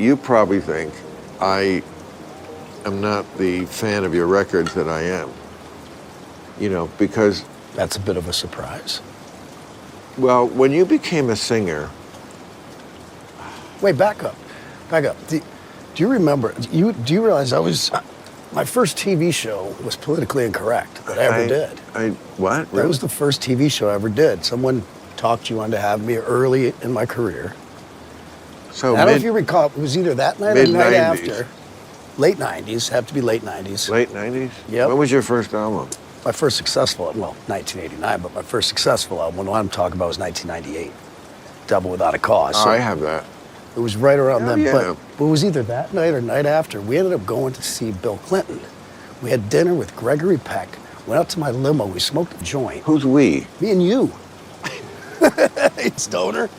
you probably think I am not the fan of your records that I am. You know, because... That's a bit of a surprise. Well, when you became a singer... Wait, back up. Back up. Do you remember, do you realize my first TV show was politically incorrect that I ever did. What? Really? That was the first TV show I ever did. Someone talked you on to have me early in my career. So I don't know if you recall, it was either that night or the night 90s. After. Late 90s, have to be late 90s. Late 90s? Yep. When was your first album? My first successful, well, 1989, but my first successful album, what I'm talking about was 1998. Double Without a Cause. Oh, So I have that. it was right around then, yeah. but it was either that night or night after. We ended up going to see Bill Clinton. We had dinner with Gregory Peck, went out to my limo, we smoked a joint. Who's we? Me and you. Stoner.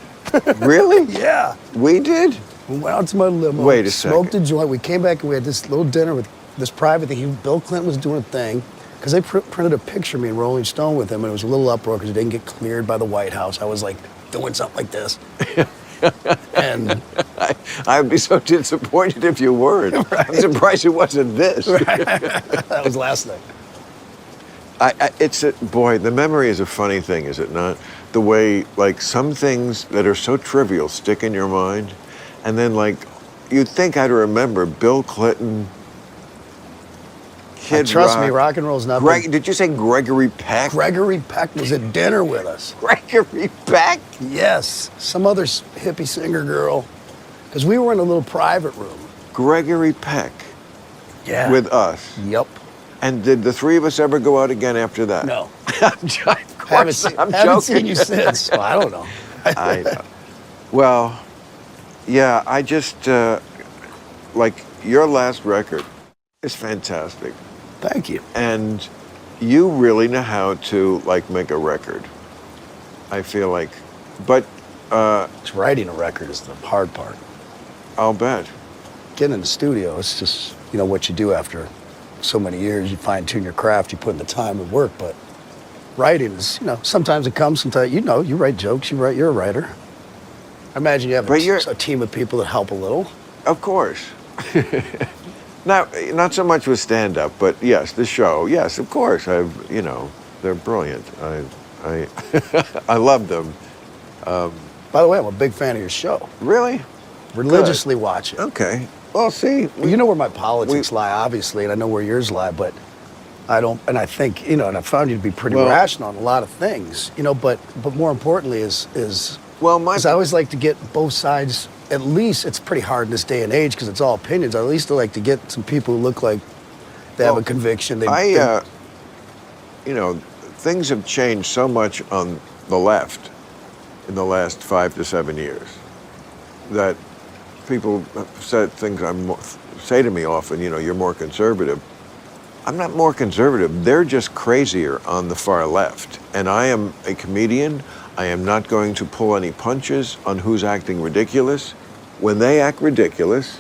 Really? Yeah. We did? We went out to my limo, Wait a smoked second. a joint. We came back and we had this little dinner with this private thing. Bill Clinton was doing a thing, because they printed a picture of me in Rolling Stone with him, and it was a little uproar because it didn't get cleared by the White House. I was like doing something like this. And I'd be so disappointed if you weren't. Right. I'm surprised it wasn't this. Right. That was last night. Boy, the memory is a funny thing, is it not? The way, like, some things that are so trivial stick in your mind, and then, like, you'd think I'd remember Bill Clinton, Kid Trust Rock. me, rock and roll's not Did you say Gregory Peck? Gregory Peck was at dinner with us. Gregory Peck? Yes, some other hippie singer girl, because we were in a little private room. Gregory Peck. Yeah. With us. Yep. And did the three of us ever go out again after that? No. I'm joking. Haven't seen you since. So I don't know. I know. Well, yeah, I just, like, your last record is fantastic. Thank you. And you really know how to, like, make a record. I feel like. But, It's writing a record is the hard part. I'll bet. Getting in the studio, it's just, you know, what you do after so many years. You fine-tune your craft, you put in the time and work, but writing is, you know, sometimes it comes, sometimes, you know, you write jokes, you're a writer. I imagine you have a team of people that help a little. Of course. Now, not so much with stand-up, but yes, the show, yes, of course. You know, they're brilliant. I love them. By the way, I'm a big fan of your show. Really? Religiously watch it. Okay. Well, see. You know where my politics lie, obviously, and I know where yours lie, but I don't, and I think, you know, and I found you to be pretty rational on a lot of things, you know, but more importantly is I always like to get both sides. At least it's pretty hard in this day and age because it's all opinions. At least I like to get some people who look like they have a conviction. You know, things have changed so much on the left in the last 5 to 7 years that people have said things say to me often, you know, you're more conservative. I'm not more conservative. They're just crazier on the far left. And I am a comedian. I am not going to pull any punches on who's acting ridiculous. When they act ridiculous,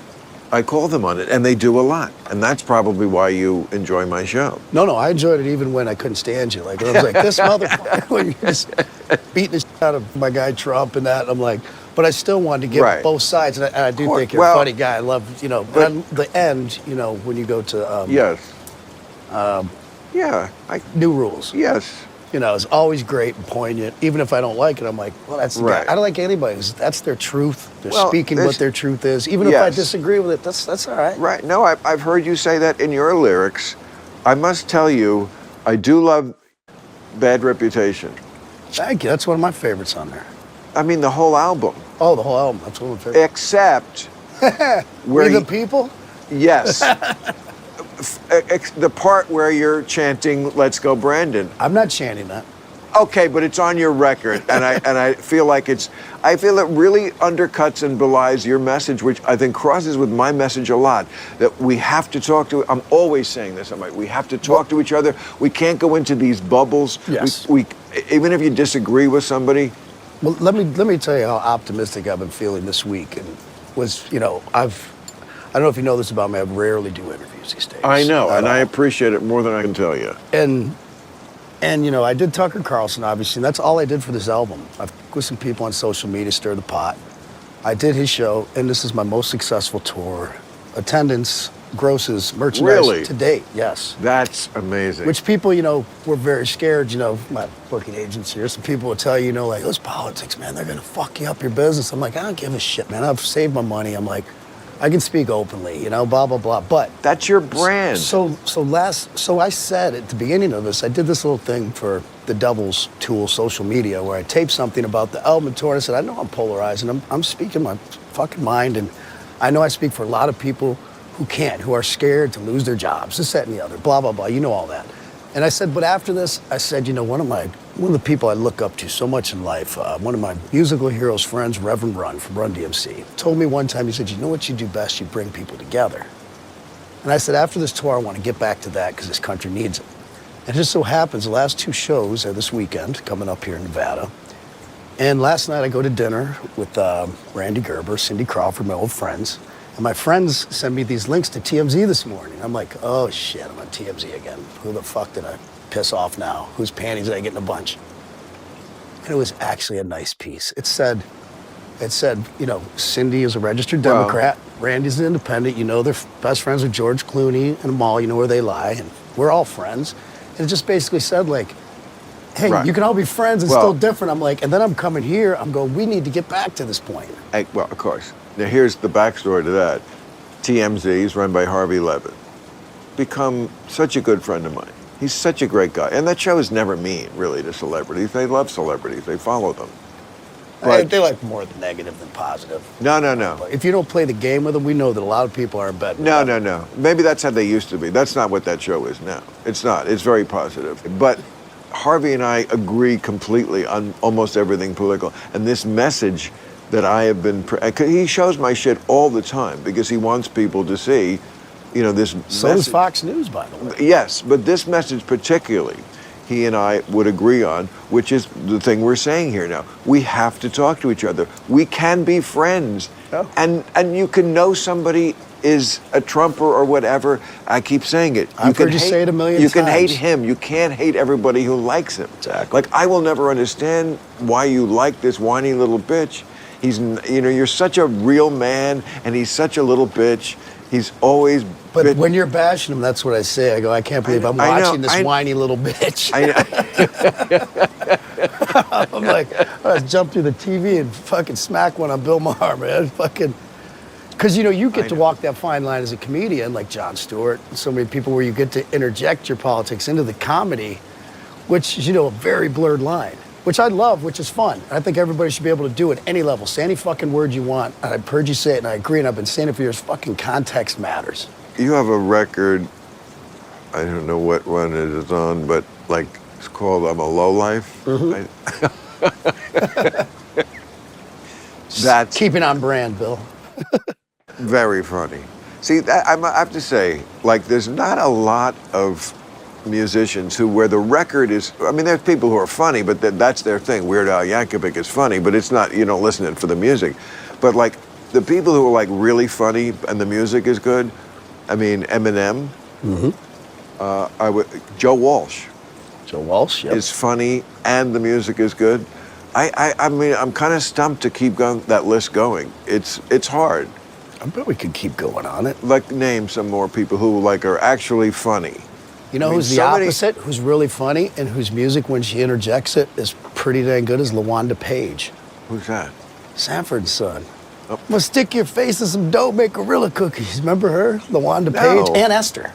I call them on it, and they do a lot. And that's probably why you enjoy my show. No, I enjoyed it even when I couldn't stand you. Like, I was like, this motherfucker, when you're just beating the shit out of my guy Trump and that, and I'm like, but I still wanted to give both sides, and I do think you're a funny guy. I love, you know, but the end, you know, when you go to... New Rules. Yes. You know, it's always great and poignant. Even if I don't like it, I'm like, well, that's the guy. I don't like anybody. That's their truth. They're speaking what their truth is. Even if I disagree with it, that's all right. Right. No, I've heard you say that in your lyrics. I must tell you, I do love Bad Reputation. Thank you. That's one of my favorites on there. I mean, the whole album. Oh, the whole album. That's one of my favorites. Except... We the People? Yes. The part where you're chanting, "Let's go, Brandon." I'm not chanting that. Okay, but it's on your record, and I feel like I feel it really undercuts and belies your message, which I think crosses with my message a lot. That we have to talk to. I'm always saying this. I'm like, we have to talk to each other. We can't go into these bubbles. Yes. We even if you disagree with somebody. Well, let me tell you how optimistic I've been feeling this week, and you know, I don't know if you know this about me. I rarely do interviews these days. I know, and I appreciate it more than I can tell you. And you know, I did Tucker Carlson, obviously, and that's all I did for this album. I've with some people on social media, stir the pot. I did his show, and this is my most successful tour. Attendance, grosses, merchandise to date, yes. That's amazing. Which people, were very scared, my booking agents here. Some people would tell you, like, those politics, man, they're going to fuck you up your business. I'm like, I don't give a shit, man. I've saved my money. I'm like, I can speak openly, blah, blah, blah. But that's your brand. So I said at the beginning of this, I did this little thing for the Devil's Tool social media where I taped something about the album tour. And I said, I know I'm polarized, and I'm speaking my fucking mind. And I know I speak for a lot of people who are scared to lose their jobs, this, that, and the other, blah, blah, blah. You know all that. And I said, but after this, I said, one of the people I look up to so much in life, one of my musical heroes friends, Reverend Run from Run DMC, told me one time, he said, you know what you do best? You bring people together. And I said, after this tour, I want to get back to that because this country needs it. And it just so happens the last 2 shows are this weekend, coming up here in Nevada. And last night I go to dinner with Randy Gerber, Cindy Crawford, my old friends. And my friends sent me these links to TMZ this morning. I'm like, oh shit, I'm on TMZ again. Who the fuck did I piss off now? Whose panties did I get in a bunch? And it was actually a nice piece. It said, Cindy is a registered Democrat. Randy's an independent. They're best friends with George Clooney and Amal. You know where they lie. And we're all friends. And it just basically said, like, hey, you can all be friends and still different. I'm like, and then I'm coming here. I'm going, we need to get back to this point. Well, of course. Now, here's the backstory to that. TMZ is run by Harvey Levin. Become such a good friend of mine. He's such a great guy. And that show is never mean, really, to celebrities. They love celebrities. They follow them. But they like more the negative than positive. No. But if you don't play the game with them, we know that a lot of people are in bed with them. No. Maybe that's how they used to be. That's not what that show is now. It's not. It's very positive. But Harvey and I agree completely on almost everything political. And this message that I have been, he shows my shit all the time because he wants people to see, this So message. does Fox News, by the way. Yes, but this message particularly, he and I would agree on, which is the thing we're saying here now. We have to talk to each other. We can be friends. Oh. And you can know somebody is a Trumper or whatever. I keep saying it. I've heard you say it a million times. You can hate him. You can't hate everybody who likes him. Exactly. Like, I will never understand why you like this whiny little bitch. He's, you're such a real man, and he's such a little bitch. He's always. But when you're bashing him, that's what I say. I go, I can't believe I'm watching this whiny little bitch. I'm like, I jump through the TV and fucking smack one on Bill Maher, man. Fucking. Because, you get to walk that fine line as a comedian, like Jon Stewart, and so many people, where you get to interject your politics into the comedy, which is, a very blurred line. Which I love, which is fun. I think everybody should be able to do it at any level. Say any fucking word you want. I've heard you say it, and I agree, and I've been saying it for years. Fucking context matters. You have a record, I don't know what one it is on, but like it's called I'm a Lowlife. Mm-hmm. That's keeping on brand, Bill. very funny. See, I have to say, like, there's not a lot of musicians where the record is, there's people who are funny, but that's their thing. Weird Al Yankovic is funny, but it's not, you don't listen to it for the music. But like, the people who are like really funny and the music is good, Eminem, Joe Walsh. Joe Walsh, yep. Is funny and the music is good. I'm kind of stumped to keep that list going. It's hard. I bet we could keep going on it. Like, name some more people who are actually funny. Who's the opposite, who's really funny, and whose music, when she interjects it, is pretty dang good, is LaWanda Page. Who's that? Sanford and Son. Oh. I'm gonna stick your face in some dough, make gorilla cookies. Remember her? LaWanda No. Page and Esther.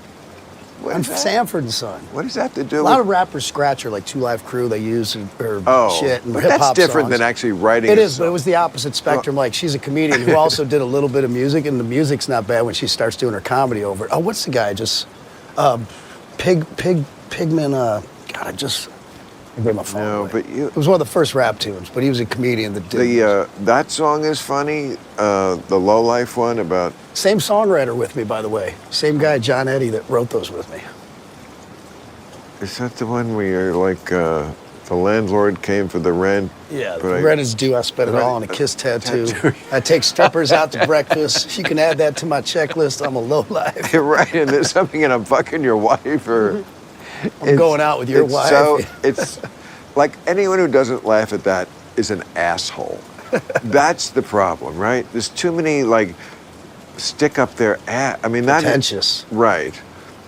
What On is that? Sanford and Son. What does that have to do A with? lot of rappers scratch her, like 2 Live Crew, they use her shit and but hip-hop that's different songs. than actually writing. It a is, but it song. was the opposite spectrum. Like, she's a comedian who also did a little bit of music, and the music's not bad when she starts doing her comedy over it. Oh, what's the guy? Pigman, God, I gave my phone No, away. but It was one of the first rap tunes, but he was a comedian that did that song is funny. The Lowlife one about. Same songwriter with me, by the way. Same guy, John Eddy, that wrote those with me. Is that the one where you're like, the landlord came for the rent? Yeah, but the rent is due. I spent it all on a kiss tattoo. I take strippers out to breakfast. You can add that to my checklist. I'm a lowlife. You're right, and there's something in I'm fucking your wife, or I'm going out with your wife. So it's like anyone who doesn't laugh at that is an asshole. That's the problem, right? There's too many, like, stick up their ass. I mean, that Pretentious. Right.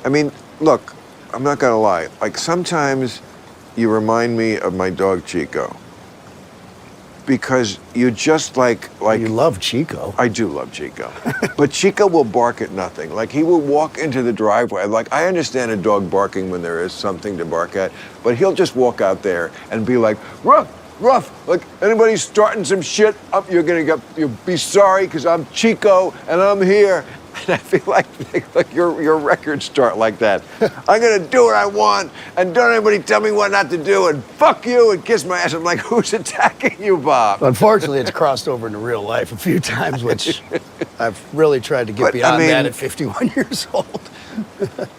I mean, look, I'm not gonna lie. Like, sometimes you remind me of my dog Chico. Because you just like You love Chico. I do love Chico. But Chico will bark at nothing. Like, he will walk into the driveway. Like, I understand a dog barking when there is something to bark at, but he'll just walk out there and be like, Ruff, like, anybody starting some shit up, you'll be sorry, because I'm Chico and I'm here. And I feel like your records start like that. I'm gonna do what I want, and don't anybody tell me what not to do, and fuck you, and kiss my ass. I'm like, who's attacking you, Bob? Unfortunately, it's crossed over into real life a few times, which I've really tried to get beyond that at 51 years old.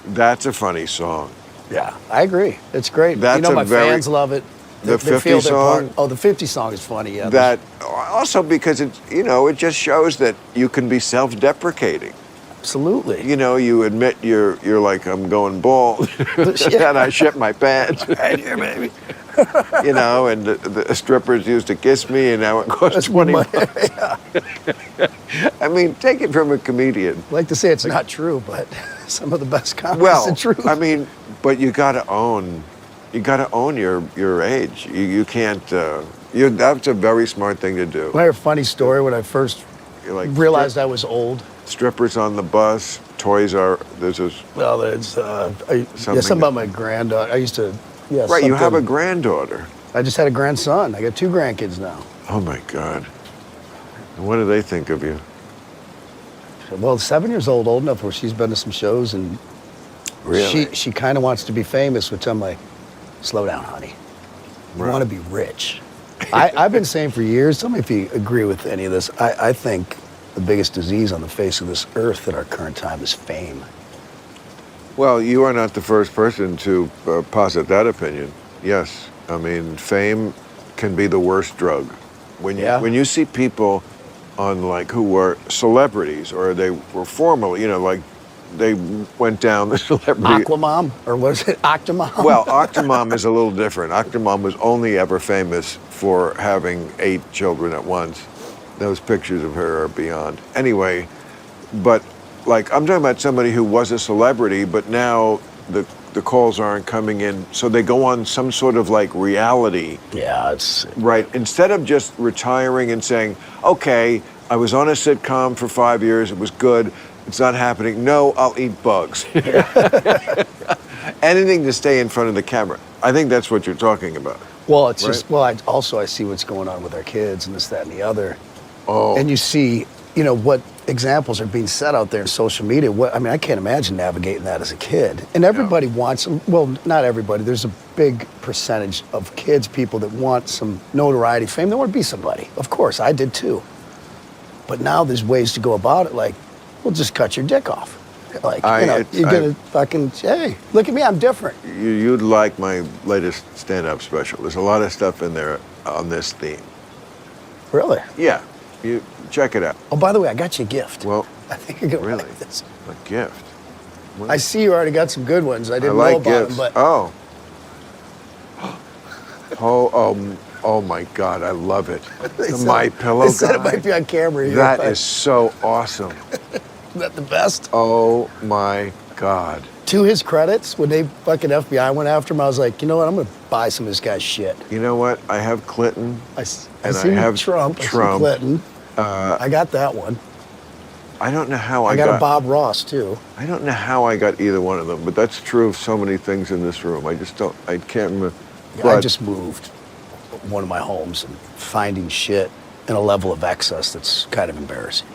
That's a funny song. Yeah, I agree. It's great. That's my fans love it. The 50 song? Oh, the 50 song is funny, yeah. That, also because it just shows that you can be self-deprecating. Absolutely. You admit you're like, I'm going bald, and I shit my pants. Right here, baby. And the strippers used to kiss me, and now it costs 20 bucks. Yeah. I mean, take it from a comedian. I like to say it's not true, but some of the best comments are true. I mean, but you gotta own your age. You can't, that's a very smart thing to do. I heard a funny story when I first realized I was old. Strippers on the bus, there's this. Well, there's something about my granddaughter. I used to, Right, you have a granddaughter. I just had a grandson. I got 2 grandkids now. Oh my God. And what do they think of you? Well, 7 years old enough where she's been to some shows, and really? she kind of wants to be famous, which I'm like, slow down, honey. You want to be rich. I've been saying for years, tell me if you agree with any of this, I think the biggest disease on the face of this earth at our current time is fame. Well, you are not the first person to posit that opinion. Yes, I mean, fame can be the worst drug. When you see people on, like, who were celebrities, or they were formerly, like, they went down the celebrity. Aquamom, or was it Octomom? Well, Octomom is a little different. Octomom was only ever famous for having 8 children at once. Those pictures of her are beyond. Anyway, but, like, I'm talking about somebody who was a celebrity, but now the calls aren't coming in, so they go on some sort of, like, reality. Yeah, it's... Right, instead of just retiring and saying, okay, I was on a sitcom for 5 years, it was good, it's not happening, no, I'll eat bugs. Anything to stay in front of the camera. I think that's what you're talking about. Well, it's just, I see what's going on with our kids and this, that, and the other. Oh. And you see, what examples are being set out there in social media. I can't imagine navigating that as a kid. And everybody wants them. Well, not everybody. There's a big percentage of kids, people that want some notoriety, fame. They want to be somebody. Of course, I did too. But now there's ways to go about it. Like, we'll just cut your dick off. Like, you're gonna fucking, hey, look at me, I'm different. You'd like my latest stand-up special. There's a lot of stuff in there on this theme. Really? Yeah. You check it out. Oh, by the way, I got you a gift. Well, I think you're gonna really? like this. A gift? I see you already got some good ones. I didn't know about gifts. them, but oh my God, I love it. My pillow They said it might be on camera here. That is so awesome. Isn't that the best? Oh my God. To his credits, when they fucking FBI went after him, I was like, you know what? I'm gonna buy some of this guy's shit. You know what? I have Clinton. I have Trump. I see Clinton. I got that one. I don't know how I got a Bob Ross too. I don't know how I got either one of them, but that's true of so many things in this room. I can't remember. Yeah, I just moved one of my homes and finding shit in a level of excess that's kind of embarrassing.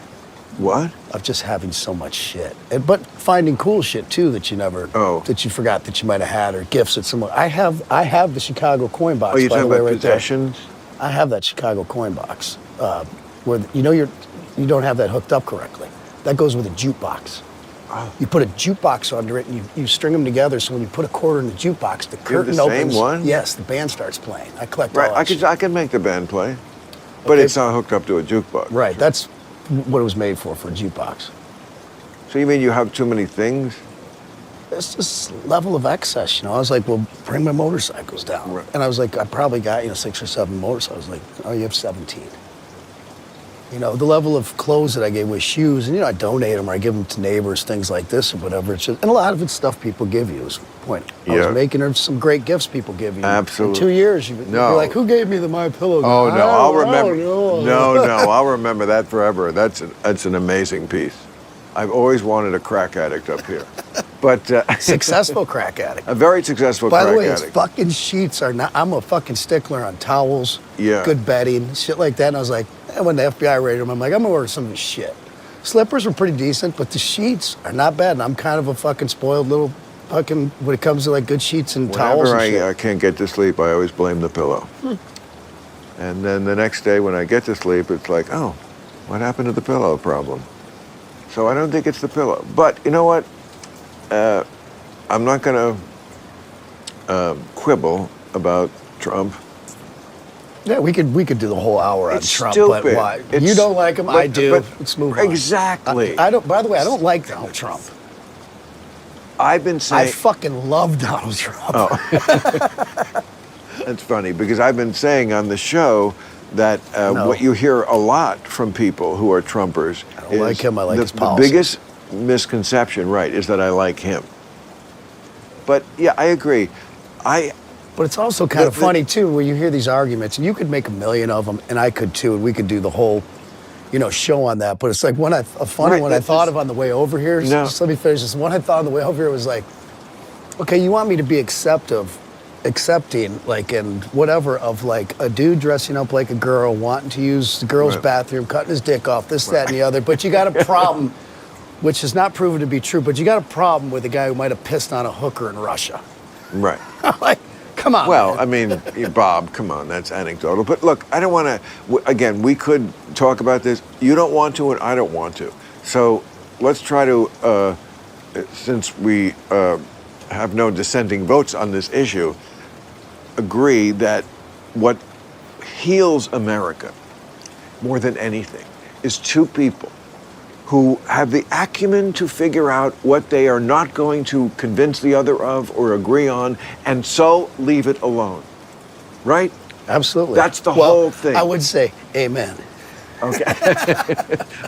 What? Of just having so much shit. But finding cool shit too that you never, that you forgot that you might have had, or gifts that someone, I have the Chicago coin box, you by the talking way, about right possessions? there. I have that Chicago coin box, where, you don't have that hooked up correctly. That goes with a jukebox. Oh. You put a jukebox under it and you string them together, so when you put a quarter in the jukebox, the curtain opens. Same one? Yes, the band starts playing. I collect all that. I can make the band play, but it's not hooked up to a jukebox. Right, that's what it was made for a jukebox. So you mean you have too many things? It's this level of excess, I was like, well, bring my motorcycles down. Right. And I was like, I probably got, 6 or 7 motorcycles. I was like, oh, you have 17. You know, the level of clothes that I gave with shoes, and I donate them or I give them to neighbors, things like this or whatever. It's just, and a lot of it's stuff people give you is the point. I was making her some great gifts people give you. Absolutely. In 2 years, you're like, who gave me the My Pillow? Oh, no, I'll remember. No, I'll remember that forever. That's an amazing piece. I've always wanted a crack addict up here. But successful crack addict. A very successful crack addict. By the way, his fucking sheets are not, I'm a fucking stickler on towels, good bedding, shit like that. And I was like, when the FBI raided him, I'm like, I'm gonna order some of his shit. Slippers were pretty decent, but the sheets are not bad. And I'm kind of a fucking spoiled little fucking, when it comes to like good sheets and towels and shit. Whenever I can't get to sleep, I always blame the pillow. And then the next day when I get to sleep, it's like, oh, what happened to the pillow problem? So I don't think it's the pillow. But you know what? I'm not going to quibble about Trump. Yeah, we could do the whole hour on Trump. Stupid. But why? You don't like him, I do. Let's move on. Exactly. I don't. By the way, I don't like Donald Trump. I've been saying I fucking love Donald Trump. Oh. That's funny because I've been saying on the show that what you hear a lot from people who are Trumpers I don't like him. I like his the policy. biggest misconception, right, is that I like him. But yeah, I agree. But it's also kind of funny too, where you hear these arguments, and you could make a million of them, and I could too, and we could do the whole, show on that. But it's like a funny one I thought of on the way over here. No. Just let me finish this. One I thought on the way over here was like, okay, you want me to be accepting, like, and whatever, of like a dude dressing up like a girl, wanting to use the girl's bathroom, cutting his dick off, this, that, and the other. But you got a problem, which is not proven to be true, but you got a problem with a guy who might have pissed on a hooker in Russia. Right. Like, come on. Well, man. I mean, Bob, come on, that's anecdotal. But look, I don't want to, again, we could talk about this. You don't want to, and I don't want to. So let's try to, since we have no dissenting votes on this issue, agree that what heals America more than anything is two people who have the acumen to figure out what they are not going to convince the other of or agree on, and so leave it alone. Right? Absolutely. That's the whole thing. I would say amen. Okay.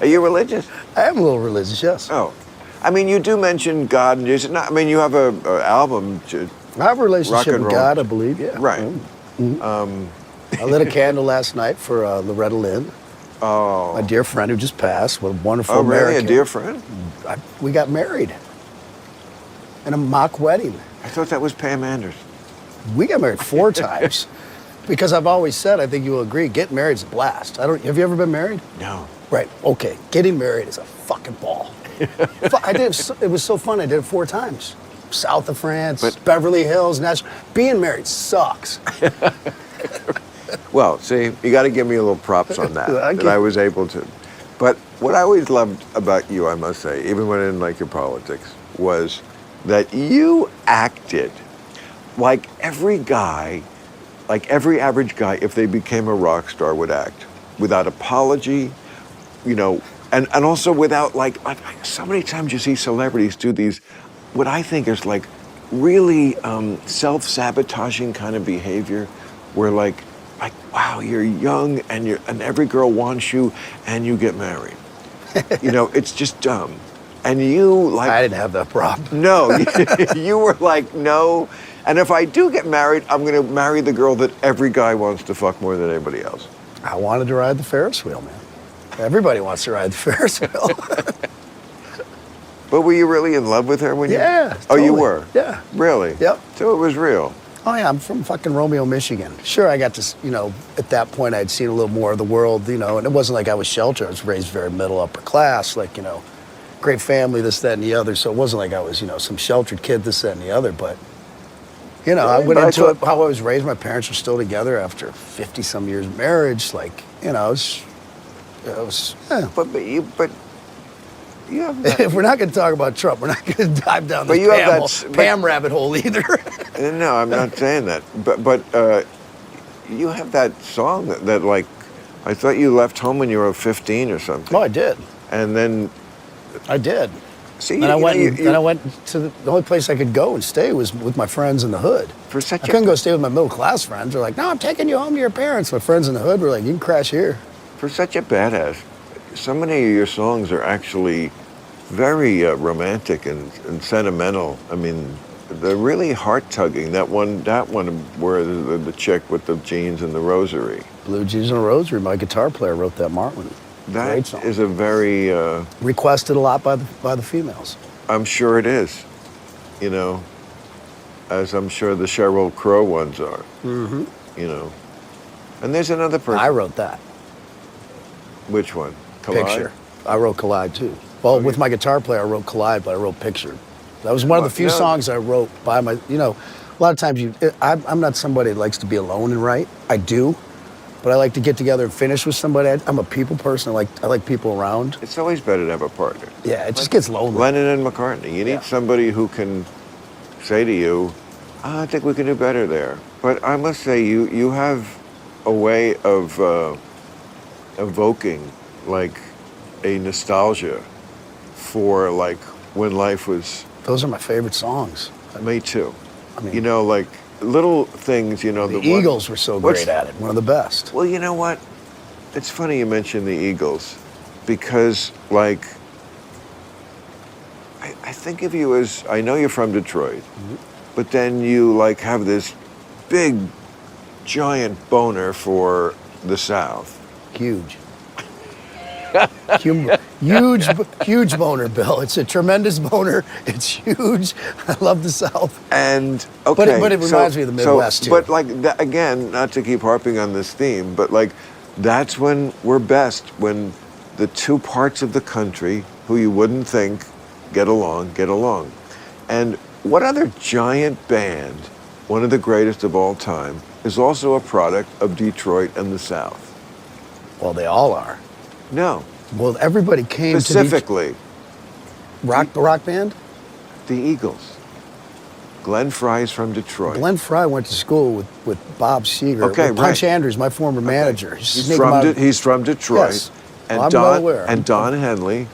Are you religious? I am a little religious, yes. Oh. I mean, you do mention God, and you have an album. I have a relationship with God, I believe, yeah. Right. Mm-hmm. I lit a candle last night for Loretta Lynn. Oh. My dear friend who just passed, what a wonderful American. Oh, really? American. A dear friend? We got married in a mock wedding. I thought that was Pam Anders. We got married 4 times. Because I've always said, I think you will agree, getting married is a blast. Have you ever been married? No. Right, okay. Getting married is a fucking ball. It was so fun, I did it 4 times. South of France, Beverly Hills, Nashville. Being married sucks. Well, see, you got to give me a little props on that, that I was able to. But what I always loved about you, I must say, even when I didn't like your politics, was that you acted like every guy, like every average guy, if they became a rock star, would act. Without apology, and also without, like so many times you see celebrities do these, what I think is like really self-sabotaging kind of behavior, where like, wow, you're young and every girl wants you and you get married. It's just dumb. And you like... I didn't have that problem. No, you were like, no. And if I do get married, I'm going to marry the girl that every guy wants to fuck more than anybody else. I wanted to ride the Ferris wheel, man. Everybody wants to ride the Ferris wheel. But were you really in love with her when you... Yeah. Oh, you were? Yeah. Really? Yep. So it was real. Oh, yeah, I'm from fucking Romeo, Michigan. Sure, I got to, at that point I'd seen a little more of the world, and it wasn't like I was sheltered. I was raised very middle, upper class, like, great family, this, that, and the other. So it wasn't like I was, some sheltered kid, this, that, and the other. But, I went into it, how I was raised. My parents were still together after 50-some years of marriage. Like, it was yeah. But you have that. If we're not going to talk about Trump, we're not going to dive down this Pam rabbit hole either. No, I'm not saying that. But you have that song that like, I thought you left home when you were 15 or something. Oh, I did. And then... I did. See, and I went to the only place I could go and stay was with my friends in the hood. I couldn't go stay with my middle class friends. They're like, no, I'm taking you home to your parents. My friends in the hood were like, you can crash here. For such a badass. so many of your songs are actually very romantic and sentimental. I mean, they're really heart-tugging. That one where the chick with the jeans and the rosary. Blue Jeans and a Rosary. My guitar player wrote that Martin. Great That song. is a very... requested a lot by the females. I'm sure it is, you know, as I'm sure the Sheryl Crow ones are, Mm-hmm. you know. And there's another person. I wrote that. Which one? Collide? Picture. I wrote Collide too. Well, with my guitar player, I wrote Collide, but I wrote Picture. That was one of the few songs I wrote by my, you know, a lot of times I'm not somebody that likes to be alone and write. I do, but I like to get together and finish with somebody. I'm a people person. I like people around. It's always better to have a partner. Yeah, it just gets lonely. Lennon and McCartney. You need somebody who can say to you, I think we can do better there. But I must say, you have a way of evoking like a nostalgia for like when life was... Those are my favorite songs. Me too. I mean, you know, like little things, you know. The Eagles were so great at it, one of the best. Well, you know what? It's funny you mentioned the Eagles because, like, I think of you as, I know you're from Detroit, but then you, like, have this big, giant boner for the South. Huge. Huge boner, Bill. It's a tremendous boner. It's huge. I love the South. And okay, but it reminds me of the Midwest too. But like again, not to keep harping on this theme, but like that's when we're best, when the two parts of the country who you wouldn't think get along. And what other giant band, one of the greatest of all time, is also a product of Detroit and the South? Well, they all are. No. Well, everybody came specifically. The rock band? The Eagles. Glenn Fry's from Detroit. Glenn Fry went to school with Bob Seger. Okay, with Punch Andrews, my former manager. He's from Detroit. Yes. And I'm well aware. And Don Henley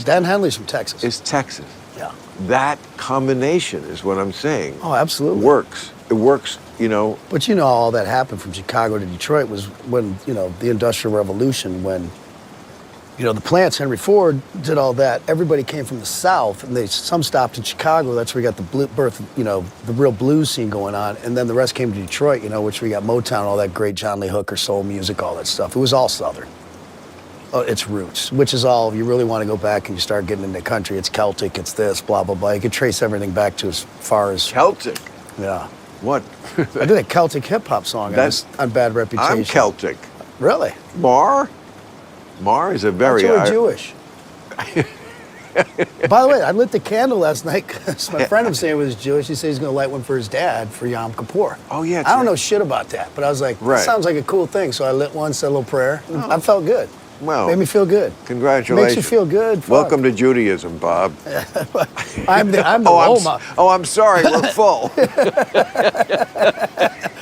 Dan Henley's from Texas. Is Texas. Yeah. That combination is what I'm saying. Oh, absolutely. Works. It works, you know. But you know, all that happened from Chicago to Detroit was when, you know, the Industrial Revolution, when, you know, the plants, Henry Ford did all that. Everybody came from the South, and some stopped in Chicago. That's where we got the birth, you know, the real blues scene going on. And then the rest came to Detroit, you know, which we got Motown, all that great John Lee Hooker soul music, all that stuff. It was all Southern. Its roots, which is all, you really want to go back and you start getting into country, it's Celtic, it's this, blah, blah, blah. You could trace everything back to as far as... Celtic? Yeah. What? I did a Celtic hip-hop song on Bad Reputation. I'm Celtic. Really? Maher is a very... You were Jewish. By the way, I lit the candle last night because my friend was saying he was Jewish. He said he's going to light one for his dad for Yom Kippur. Oh, yeah. I don't know shit about that, but I was like, that sounds like a cool thing. So I lit one, said a little prayer. I felt good. Well, made me feel good. Congratulations. Makes you feel good. Fuck. Welcome to Judaism, Bob. I'm the Roma. I'm sorry, we're full.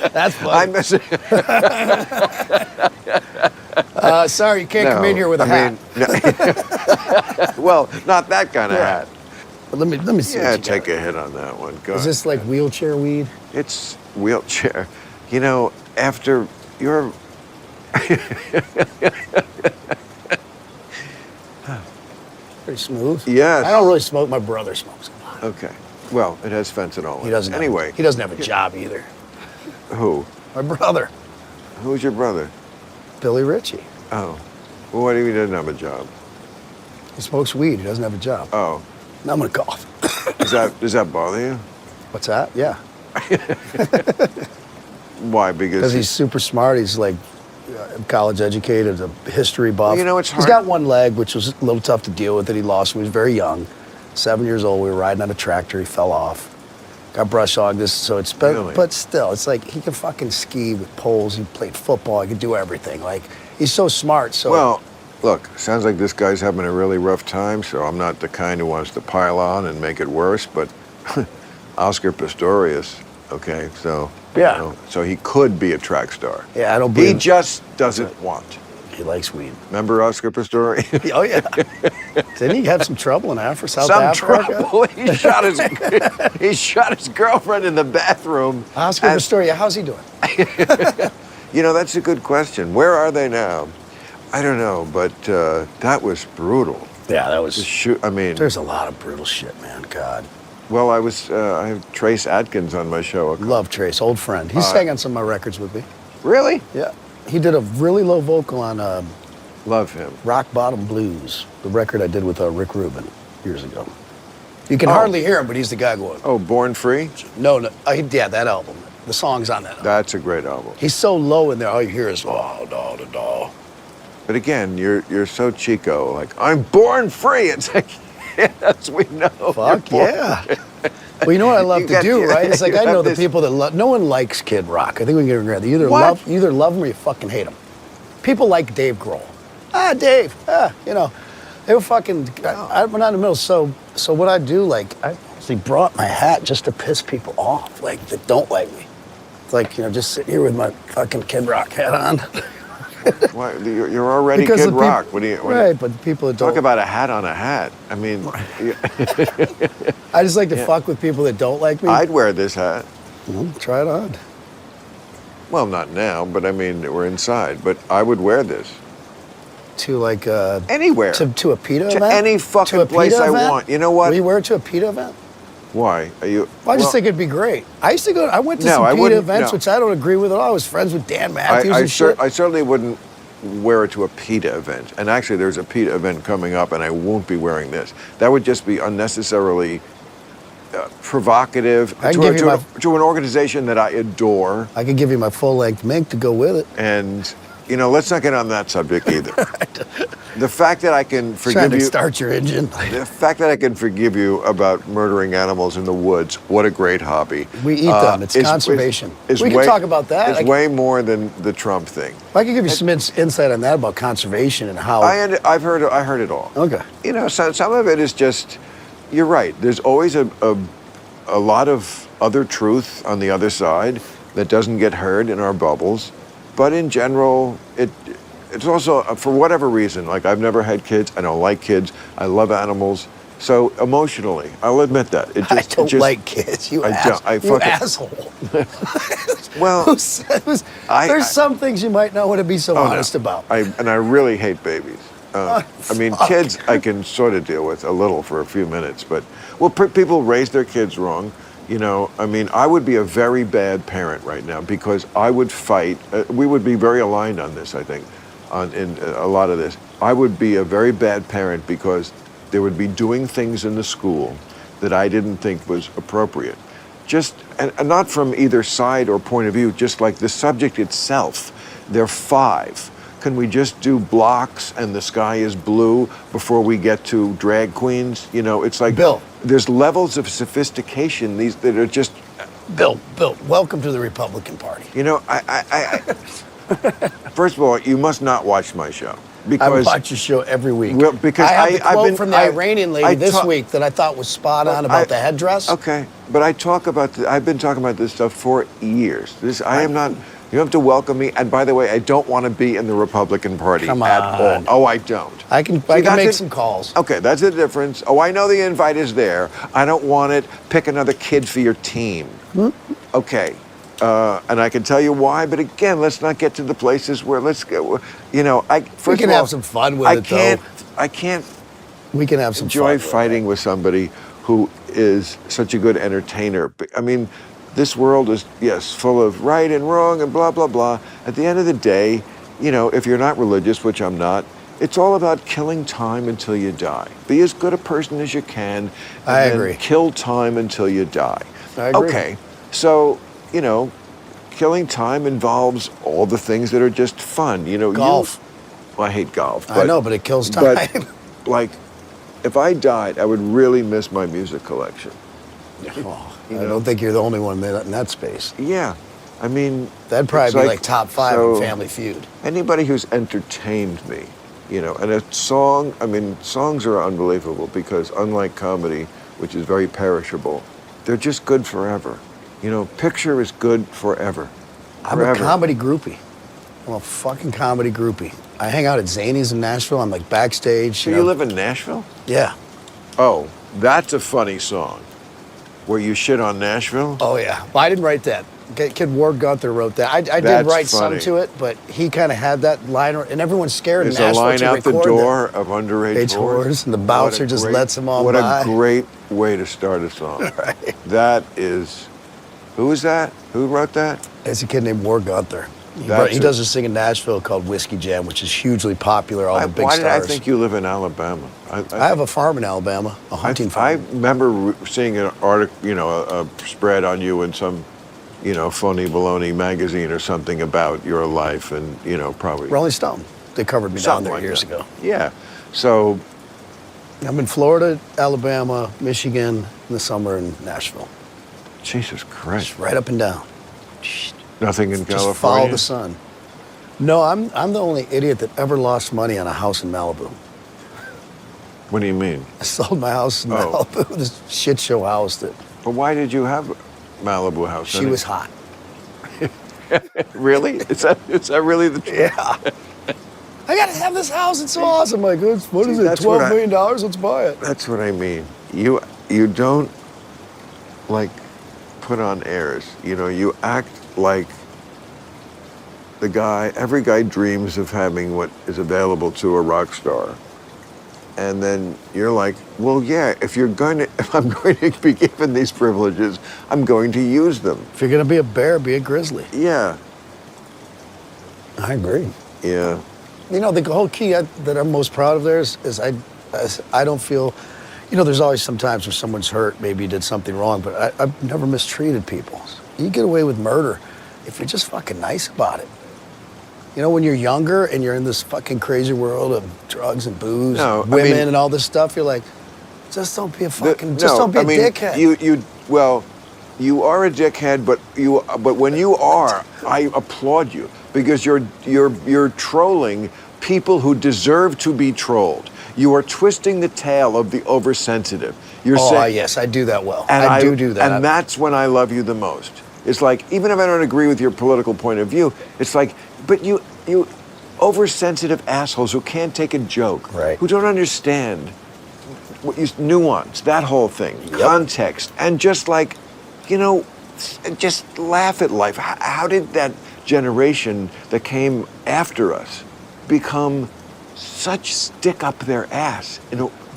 That's funny. Sorry, you can't come in here with a hat. Well, not that kind of hat. But let me see. Yeah, take a hit on that one. Go Is this like wheelchair weed? It's wheelchair. You know, after your... Pretty smooth. Yes. I don't really smoke. My brother smokes a lot. Okay. Well, it has fentanyl in it. He doesn't. Anyway. He doesn't have a job either. Who? My brother. Who's your brother? Billy Ritchie. Oh. Well, what do you mean he doesn't have a job? He smokes weed. He doesn't have a job. Oh. Now I'm gonna cough. Does that bother you? What's that? Yeah. Why? Because he's super smart. He's like college educated, a history buff. Well, you know, it's hard. He's got one leg, which was a little tough to deal with. That he lost when he was very young, 7 years old. We were riding on a tractor. He fell off. Got brush hogged. Really? But still, it's like he can fucking ski with poles. He played football. He could do everything. Like he's so smart. So well, look, sounds like this guy's having a really rough time. So I'm not the kind who wants to pile on and make it worse. But Oscar Pistorius, okay, so yeah, you know, so he could be a track star. Yeah, I don't believe. He just doesn't want. He likes weed. Remember Oscar Pistorius? Oh yeah. Didn't he have some trouble in Africa? South Africa? Trouble. He shot his girlfriend in the bathroom. Oscar Pistorius, how's he doing? You know, that's a good question. Where are they now? I don't know, but that was brutal. Yeah, that was. I mean, there's a lot of brutal shit, man. God. Well, I have Trace Adkins on my show. Love Trace, old friend. He sang on some of my records with me. Really? Yeah. He did a really low vocal on Love him. Rock Bottom Blues, the record I did with Rick Rubin years ago. You can hardly hear him, but he's the guy going. Oh, Born Free? No. Yeah, that album. The song's on that album. That's a great album. He's so low in there, all you hear is, oh, da, da, da. But again, you're so Chico, like, I'm born free. It's like, yes, we know. Fuck yeah. Well, you know what I love to do, right? It's like I know the people that love. No one likes Kid Rock. I think we can get together. You either love him or you fucking hate him. People like Dave Grohl. Dave. You know, they were fucking. I'm not in the middle. So what I do, like, I actually brought my hat just to piss people off, like that don't like me. It's like, you know, just sitting here with my fucking Kid Rock hat on. Why, you're already Kid Rock. Right, but the people that don't... Talk about a hat on a hat. I mean... I just like to fuck with people that don't like me. I'd wear this hat. Try it on. Well, not now, but I mean, we're inside. But I would wear this. To like... Anywhere. To a PETA event? To any fucking place I want. You know what? Will you wear it to a PETA event? Why? Are you... Well, I just think it'd be great. I used to go... I went to some PETA events, which I don't agree with at all. I was friends with Dan Matthews and shit. I certainly wouldn't wear it to a PETA event. And actually, there's a PETA event coming up, and I won't be wearing this. That would just be unnecessarily provocative to an organization that I adore. I could give you my full-length mink to go with it. And, you know, let's not get on that subject either. The fact that I can forgive Trying to you... start your engine. The fact that I can forgive you about murdering animals in the woods, what a great hobby. We eat them. It's conservation. We can talk about that. It's way more than the Trump thing. I can give you some insight on that about conservation and how... I heard it all. Okay. You know, some of it is just... You're right. There's always a lot of other truth on the other side that doesn't get heard in our bubbles. But in general, it's also, for whatever reason, like I've never had kids, I don't like kids, I love animals. So emotionally, I'll admit that. I don't like kids, you asshole. Well, there's some things you might not want to be so honest about. And I really hate babies. I mean, kids I can sort of deal with a little for a few minutes, but, well, people raise their kids wrong. You know, I mean, I would be a very bad parent right now because I would fight. We would be very aligned on this, I think, in a lot of this. I would be a very bad parent because they would be doing things in the school that I didn't think was appropriate. Just, and not from either side or point of view, just like the subject itself. They're 5. Can we just do blocks and the sky is blue before we get to drag queens? You know, it's like... Bill. There's levels of sophistication that are just... Bill, welcome to the Republican Party. You know, first of all, you must not watch my show. Because I watch your show every week. Well, because I have the quote from the Iranian lady this week that I thought was spot on about the headdress. Okay, but I've been talking about this stuff for years. I am not... You have to welcome me. And by the way, I don't want to be in the Republican Party at all. Oh, I don't. I can make some calls. Okay, that's the difference. Oh, I know the invite is there. I don't want it. Pick another kid for your team. Okay. And I can tell you why, but again, let's not get to the places where let's go. You know, we can have some fun with it, though. I can't. We can have some enjoy fighting with somebody who is such a good entertainer. I mean, this world is, yes, full of right and wrong and blah, blah, blah. At the end of the day, you know, if you're not religious, which I'm not, it's all about killing time until you die. Be as good a person as you can. And I agree. Kill time until you die. I agree. Okay, so, you know, killing time involves all the things that are just fun. You know, golf. Well, I hate golf. I know, but it kills time. But, like, if I died, I would really miss my music collection. I don't think you're the only one in that space. Yeah. I mean... That'd probably be like top 5 in Family Feud. Anybody who's entertained me, you know, and a song, I mean, songs are unbelievable because unlike comedy, which is very perishable, they're just good forever. You know, picture is good forever. I'm a comedy groupie. I'm a fucking comedy groupie. I hang out at Zany's in Nashville. I'm like backstage. So you live in Nashville? Yeah. Oh, that's a funny song. Where you shit on Nashville? Oh, yeah. Well, I didn't write that. Kid Ward Gunther wrote that. I did That's write funny. some to it, but he kind of had that line, and everyone's scared There's in a Nashville line to out the record door that. of underage Whores, and the bouncer just lets them on What by. a great way to start a song. Right. That is, who is that? Who wrote that? It's a kid named Ward Gunther. He That's does this thing in Nashville called Whiskey Jam, which is hugely popular. All the big Why stars. did I think you live in Alabama? I have a farm in Alabama, a hunting I farm. remember seeing an article, a spread on you in some, phony baloney magazine or something about your life, and probably Rolling Stone. They covered me down there like years that. ago. Yeah. So I'm in Florida, Alabama, Michigan in the summer, and Nashville. Jesus Christ. Just right up and down. Nothing in Just California? follow the sun. No, I'm the only idiot that ever lost money on a house in Malibu. What do you mean? I sold my house in Malibu, this shit show house that But why did you have a Malibu house? she was hot. Really? Is that really the truth? Yeah. I gotta have this house. It's so awesome. Like, what is it? that's what $12 million? Let's buy it. That's what I mean. You don't put on airs. You act like every guy dreams of having what is available to a rock star. And then you're like, well, yeah, if I'm going to be given these privileges, I'm going to use them. If you're gonna be a bear, be a grizzly. Yeah. I agree. Yeah. The whole key that I'm most proud of theirs is I don't feel, there's always some times where someone's hurt, maybe you did something wrong, but I've never mistreated people. You get away with murder if you're just fucking nice about it. When you're younger and you're in this fucking crazy world of drugs and booze, and women and all this stuff, you're like, just don't be a fucking, don't be a dickhead. You are a dickhead, but when you are, I applaud you because you're trolling people who deserve to be trolled. You are twisting the tail of the oversensitive. You're saying, yes, I do that well. And I do that. And that's when I love you the most. It's like, even if I don't agree with your political point of view, it's like, but you oversensitive assholes who can't take a joke, right, who don't understand nuance, that whole thing, context, and just just laugh at life. How did that generation that came after us become such stick up their ass?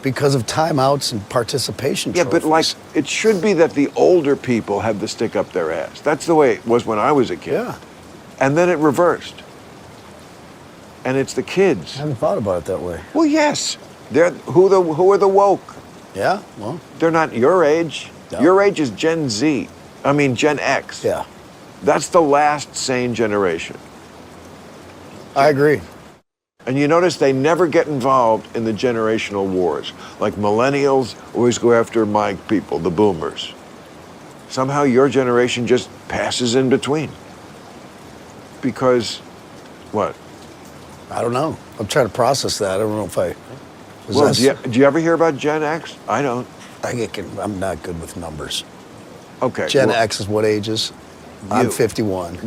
Because of timeouts and participation trophies. But it should be that the older people have the stick up their ass. That's the way it was when I was a kid. Yeah. And then it reversed. And it's the kids. I haven't thought about it that way. Well, yes. Who are the woke? Yeah, well. They're not your age. No. Your age is Gen X. Yeah. That's the last sane generation. I agree. And you notice they never get involved in the generational wars. Like millennials always go after my people, the boomers. Somehow your generation just passes in between. Because, what? I don't know. I'm trying to process that. I don't know if I... Well, do you ever hear about Gen X? I don't. I'm not good with numbers. Okay. Gen X is what ages? I'm 51.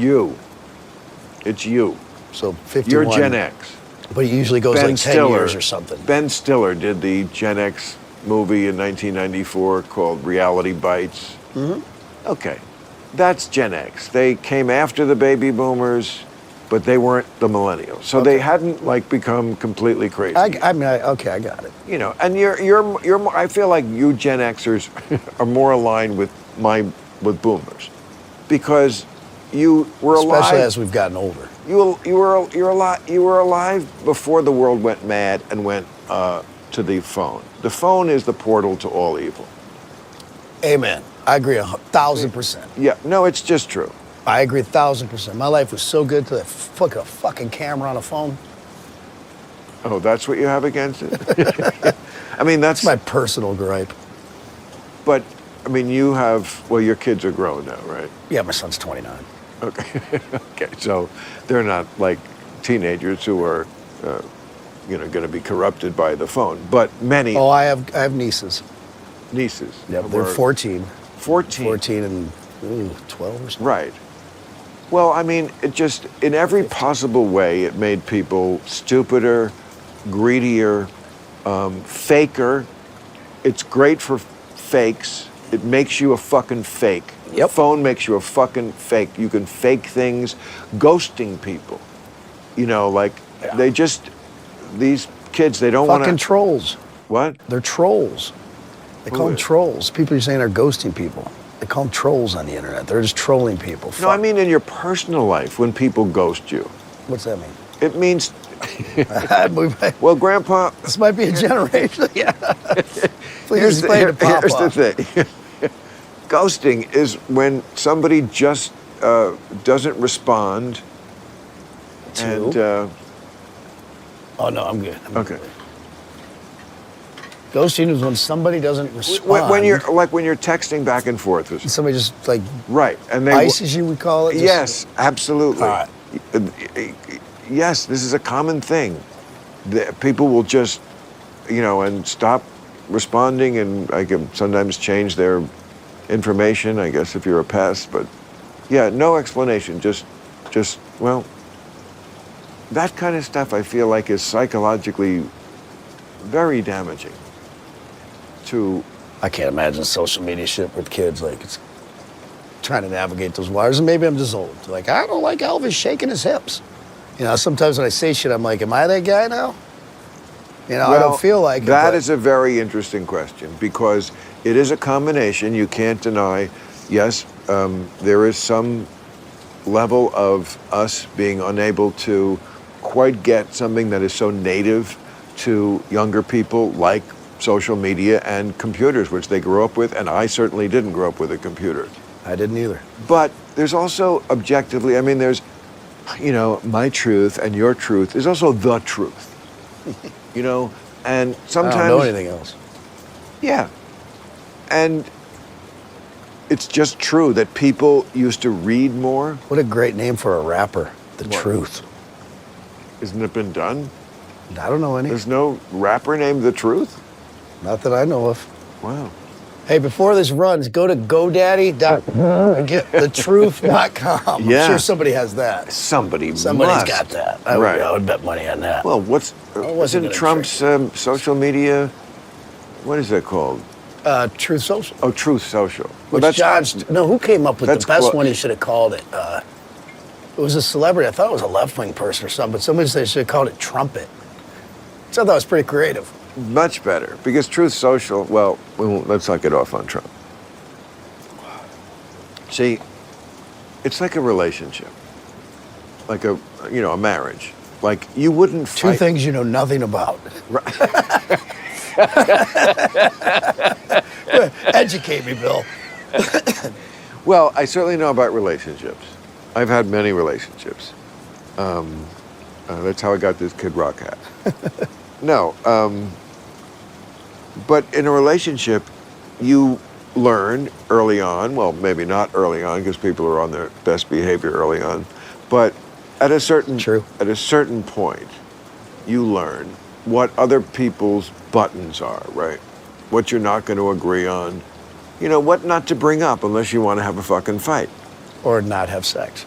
It's you. So 51. You're Gen X. But it usually goes like 10 years or something. Ben Stiller did the Gen X movie in 1994 called Reality Bites. Mm-hmm. Okay. That's Gen X. They came after the baby boomers, but they weren't the millennials. So they hadn't become completely crazy. I got it. And you're more, I feel like you Gen Xers are more aligned with boomers because you were alive. Especially as we've gotten older. You were alive before the world went mad and went to the phone. The phone is the portal to all evil. Amen. I agree 1,000%. Yeah, no, it's just true. I agree 1,000%. My life was so good till they put a fucking camera on a phone. Oh, that's what you have against it? I mean, that's my personal gripe. But, I mean, your kids are grown now, right? Yeah, my son's 29. Okay. Okay, so they're not like teenagers who are, going to be corrupted by the phone. But many. Oh, I have nieces. Nieces. Yep, they're 14. 14. 14 and 12 or something. Right. Well, I mean, it just, in every possible way, it made people stupider, greedier, faker. It's great for fakes. It makes you a fucking fake. Yep. Phone makes you a fucking fake. You can fake things, ghosting people. You know, like these kids, they don't want to. Fucking trolls. What? They're trolls. They call them trolls. People are saying they're ghosting people. They call them trolls on the internet. They're just trolling people. No, I mean in your personal life when people ghost you. What's that mean? It means. Well, Grandpa. This might be a generation. Yeah. Please explain to Papa. Here's the thing. Ghosting is when somebody just doesn't respond. And. Oh no, I'm good. Okay. Ghosting is when somebody doesn't respond. When you're texting back and forth. Somebody just like right, and they ices you, we call it. Yes, absolutely. All right. Yes, this is a common thing. People will just, and stop responding, and I can sometimes change their information. I guess if you're a pest, but yeah, no explanation. Just well, that kind of stuff I feel like is psychologically very damaging. I can't imagine social media shit with kids. Like, it's trying to navigate those waters. And maybe I'm just old. Like, I don't like Elvis shaking his hips. Sometimes when I say shit, I'm like, am I that guy now? Well, I don't feel like it. That is a very interesting question because it is a combination. You can't deny, yes, there is some level of us being unable to quite get something that is so native to younger people like social media and computers, which they grew up with, and I certainly didn't grow up with a computer. I didn't either. But there's also objectively, there's, my truth and your truth. There's also the truth, and sometimes... I don't know anything else. Yeah. And it's just true that people used to read more. What a great name for a rapper, The Truth. Isn't it been done? I don't know any. There's no rapper named The Truth? Not that I know of. Wow. Hey, before this runs, go to GoDaddy.com and get thetruth.com. Yeah. I'm sure somebody has that. Somebody's got that. I would bet money on that. Well, isn't Trump's social media, what is that called? Truth Social. Oh, Truth Social. Well, who came up with the best one? He should have called it. It was a celebrity. I thought it was a left-wing person or something, but somebody said they should have called it Trumpet. So I thought it was pretty creative. Much better, because Truth Social, let's not get off on Trump. See, it's like a relationship, like a marriage. Like, you wouldn't fight. Two things you know nothing about. Educate me, Bill. Well, I certainly know about relationships. I've had many relationships. That's how I got this Kid Rock hat. No, but in a relationship, you learn early on, well, maybe not early on because people are on their best behavior early on, but at a certain point, you learn what other people's buttons are, right? What you're not going to agree on, what not to bring up unless you want to have a fucking fight. Or not have sex.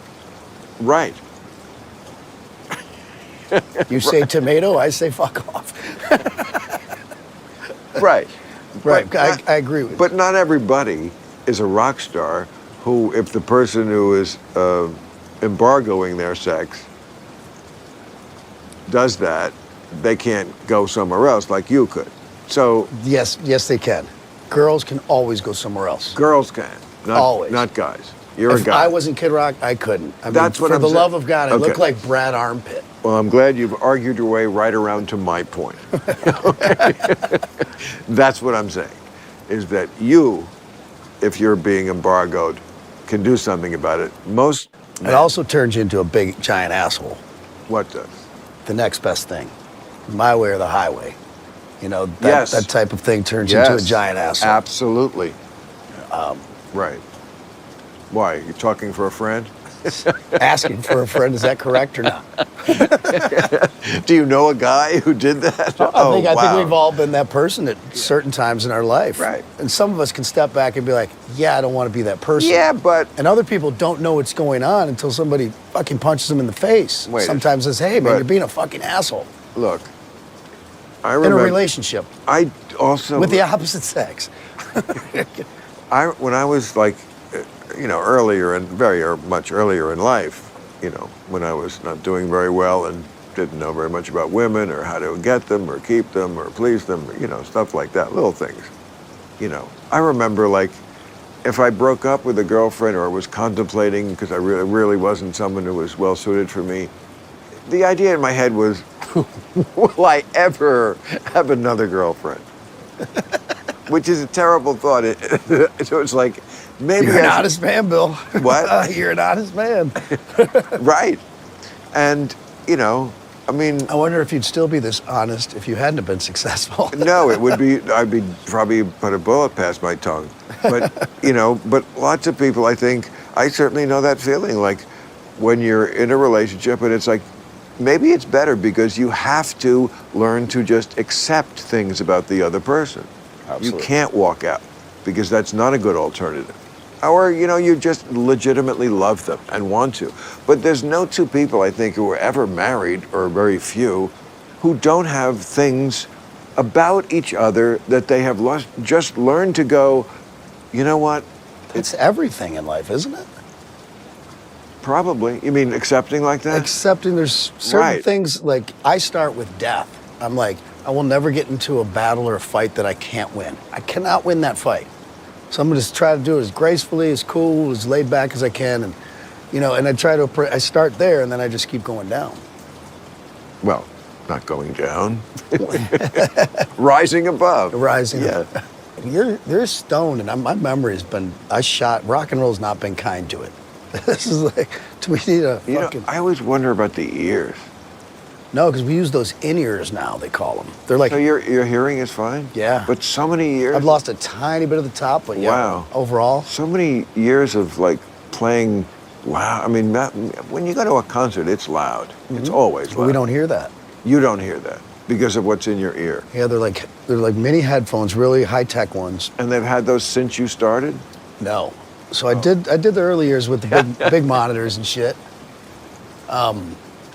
Right. You say tomato, I say fuck off. Right. Right, I agree with you. But not everybody is a rock star who, if the person who is embargoing their sex does that, they can't go somewhere else like you could. So yes, they can. Girls can always go somewhere else. Girls can, always. Not guys. You're a guy. If I wasn't Kid Rock, I couldn't. That's what I'm saying. For the love of God, I look like Brad Armpit. Well, I'm glad you've argued your way right around to my point. That's what I'm saying, is that you, if you're being embargoed, can do something about it. It also turns you into a big, giant asshole. What does? The next best thing. My way or the highway. That type of thing turns you into a giant asshole. Absolutely. Right. Why? You talking for a friend? Asking for a friend, is that correct or not? Do you know a guy who did that? I think we've all been that person at certain times in our life. Right. And some of us can step back and be like, yeah, I don't want to be that person. Yeah, but... And other people don't know what's going on until somebody fucking punches them in the face. Sometimes says, hey, man, you're being a fucking asshole. Look, I remember... In a relationship. I also... With the opposite sex. when I was like, earlier and much earlier in life, when I was not doing very well and didn't know very much about women or how to get them or keep them or please them, stuff like that, little things. I remember like if I broke up with a girlfriend or was contemplating because I really wasn't someone who was well suited for me, the idea in my head was, will I ever have another girlfriend? Which is a terrible thought. So it's like, maybe you're an honest man, Bill. What? You're an honest man. Right. And, I wonder if you'd still be this honest if you hadn't have been successful. No, I'd be probably put a bullet past my tongue. But, but lots of people, I think, I certainly know that feeling. Like when you're in a relationship and it's like, maybe it's better because you have to learn to just accept things about the other person. Absolutely. You can't walk out because that's not a good alternative. Or, you just legitimately love them and want to. But there's no two people, I think, who are ever married, or very few, who don't have things about each other that they have just learned to go, you know what? It's everything in life, isn't it? Probably. You mean accepting like that? Accepting there's certain things, like I start with death. I'm like, I will never get into a battle or a fight that I can't win. I cannot win that fight. So I'm going to try to do it as gracefully, as cool, as laid back as I can. And, and I start there and then I just keep going down. Well, not going down. Rising above. Rising yeah. above. You're stoned, and my memory has been, rock and roll's not been kind to it. This is like, do we need a fucking... I always wonder about the ears. No, because we use those in-ears now, they call them. They're like... So your hearing is fine? Yeah. But so many years... I've lost a tiny bit of the top, but yeah, wow. Overall. So many years of like playing, wow. I mean, when you go to a concert, it's loud. Mm-hmm. It's always loud. But we don't hear that. You don't hear that because of what's in your ear. Yeah, they're like mini headphones, really high-tech ones. And they've had those since you started? No. So I did the early years with the big monitors and shit.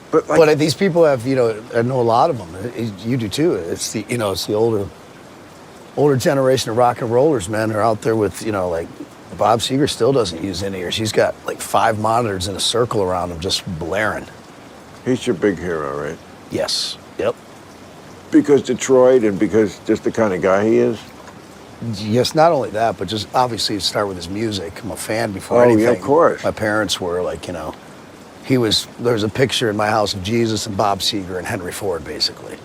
But these people have, I know a lot of them. You do too. It's the older generation of rock and rollers, man, are out there with, like Bob Seger still doesn't use in-ears. He's got like 5 monitors in a circle around him just blaring. He's your big hero, right? Yes. Yep. Because Detroit and because just the kind of guy he is? Yes, not only that, but just obviously start with his music. I'm a fan before anything. Oh, yeah, of course. My parents were like, there's a picture in my house of Jesus and Bob Seger and Henry Ford, basically.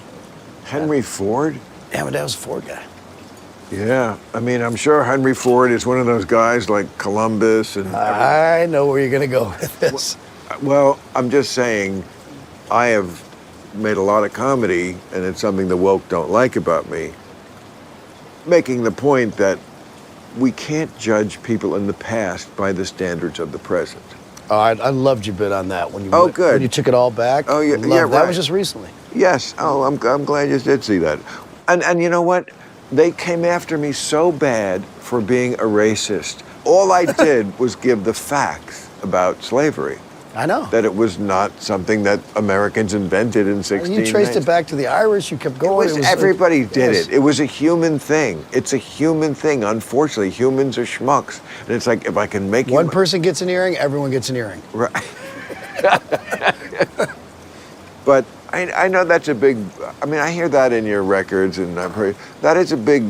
Henry Ford? Yeah, my dad was a Ford guy. Yeah, I mean, I'm sure Henry Ford is one of those guys like Columbus and... I know where you're going to go with this. Well, I'm just saying, I have made a lot of comedy, and it's something the woke don't like about me, making the point that we can't judge people in the past by the standards of the present. Oh, I loved your bit on that when you good. When you took it all back. Oh, yeah, right. That was just recently. Yes. Oh, I'm glad you did see that. And you know what? They came after me so bad for being a racist. All I did was give the facts about slavery. I know. That it was not something that Americans invented in 1690. You traced it back to the Irish, you kept going. Everybody did it. It was a human thing. It's a human thing. Unfortunately, humans are schmucks. And it's like, if I can make One person gets an earring, everyone gets an earring. Right. But I know that's a big, I hear that in your records, and I've heard, that is a big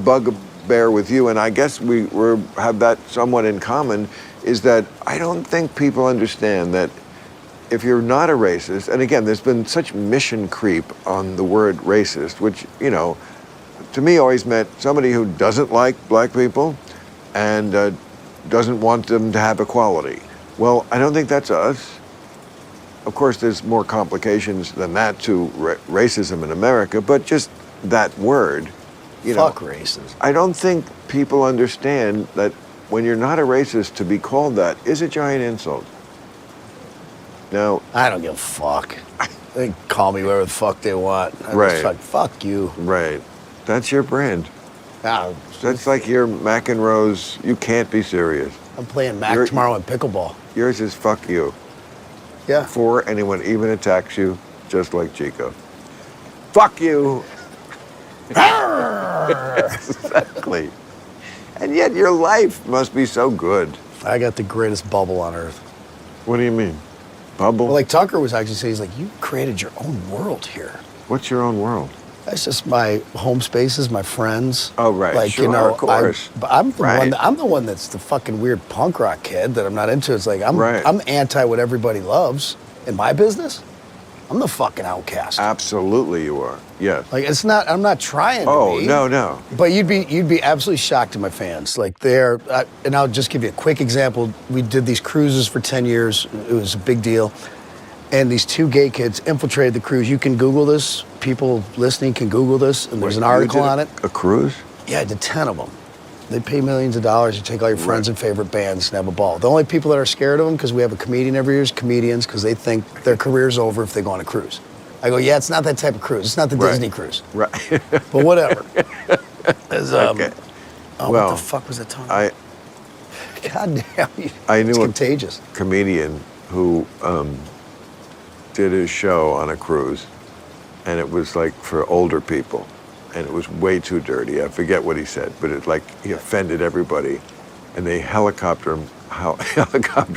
bugbear with you, and I guess we have that somewhat in common, is that I don't think people understand that if you're not a racist, and again, there's been such mission creep on the word racist, which, to me always meant somebody who doesn't like black people and doesn't want them to have equality. Well, I don't think that's us. Of course, there's more complications than that to racism in America, but just that word, Fuck racism. I don't think people understand that when you're not a racist, to be called that is a giant insult. Now, I don't give a fuck. They can call me whatever the fuck they want. Right. Just fuck you. Right. That's your brand. That's like your McEnroe's, you can't be serious. I'm playing Mac tomorrow in pickleball. Yours is fuck you. Yeah. Before anyone even attacks you, just like Chico. Fuck you. Exactly. And yet your life must be so good. I got the greatest bubble on earth. What do you mean? Bubble? Well, like Tucker was actually saying, he's like, you created your own world here. What's your own world? That's just my home spaces, my friends. Oh, right. Like, sure, you know, of course. I'm the one that's the fucking weird punk rock kid that I'm not into. It's like, I'm anti what everybody loves in my business. I'm the fucking outcast. Absolutely you are. Yes. Like, it's not, I'm not trying to be. Oh, no. But you'd be absolutely shocked at my fans. Like, and I'll just give you a quick example. We did these cruises for 10 years. It was a big deal. And these two gay kids infiltrated the cruise. You can Google this. People listening can Google this. And there's an article on it. A cruise? Yeah, I did 10 of them. They pay millions of dollars. You take all your friends and favorite bands and have a ball. The only people that are scared of them, because we have a comedian every year, is comedians, because they think their career's over if they go on a cruise. I go, yeah, it's not that type of cruise. It's not the Disney cruise. Right. But whatever. Okay. Oh, well, what the fuck was that talking? God damn you. I knew it's contagious. A comedian who did his show on a cruise, and it was like for older people, and it was way too dirty. I forget what he said, but it like he offended everybody, and they helicoptered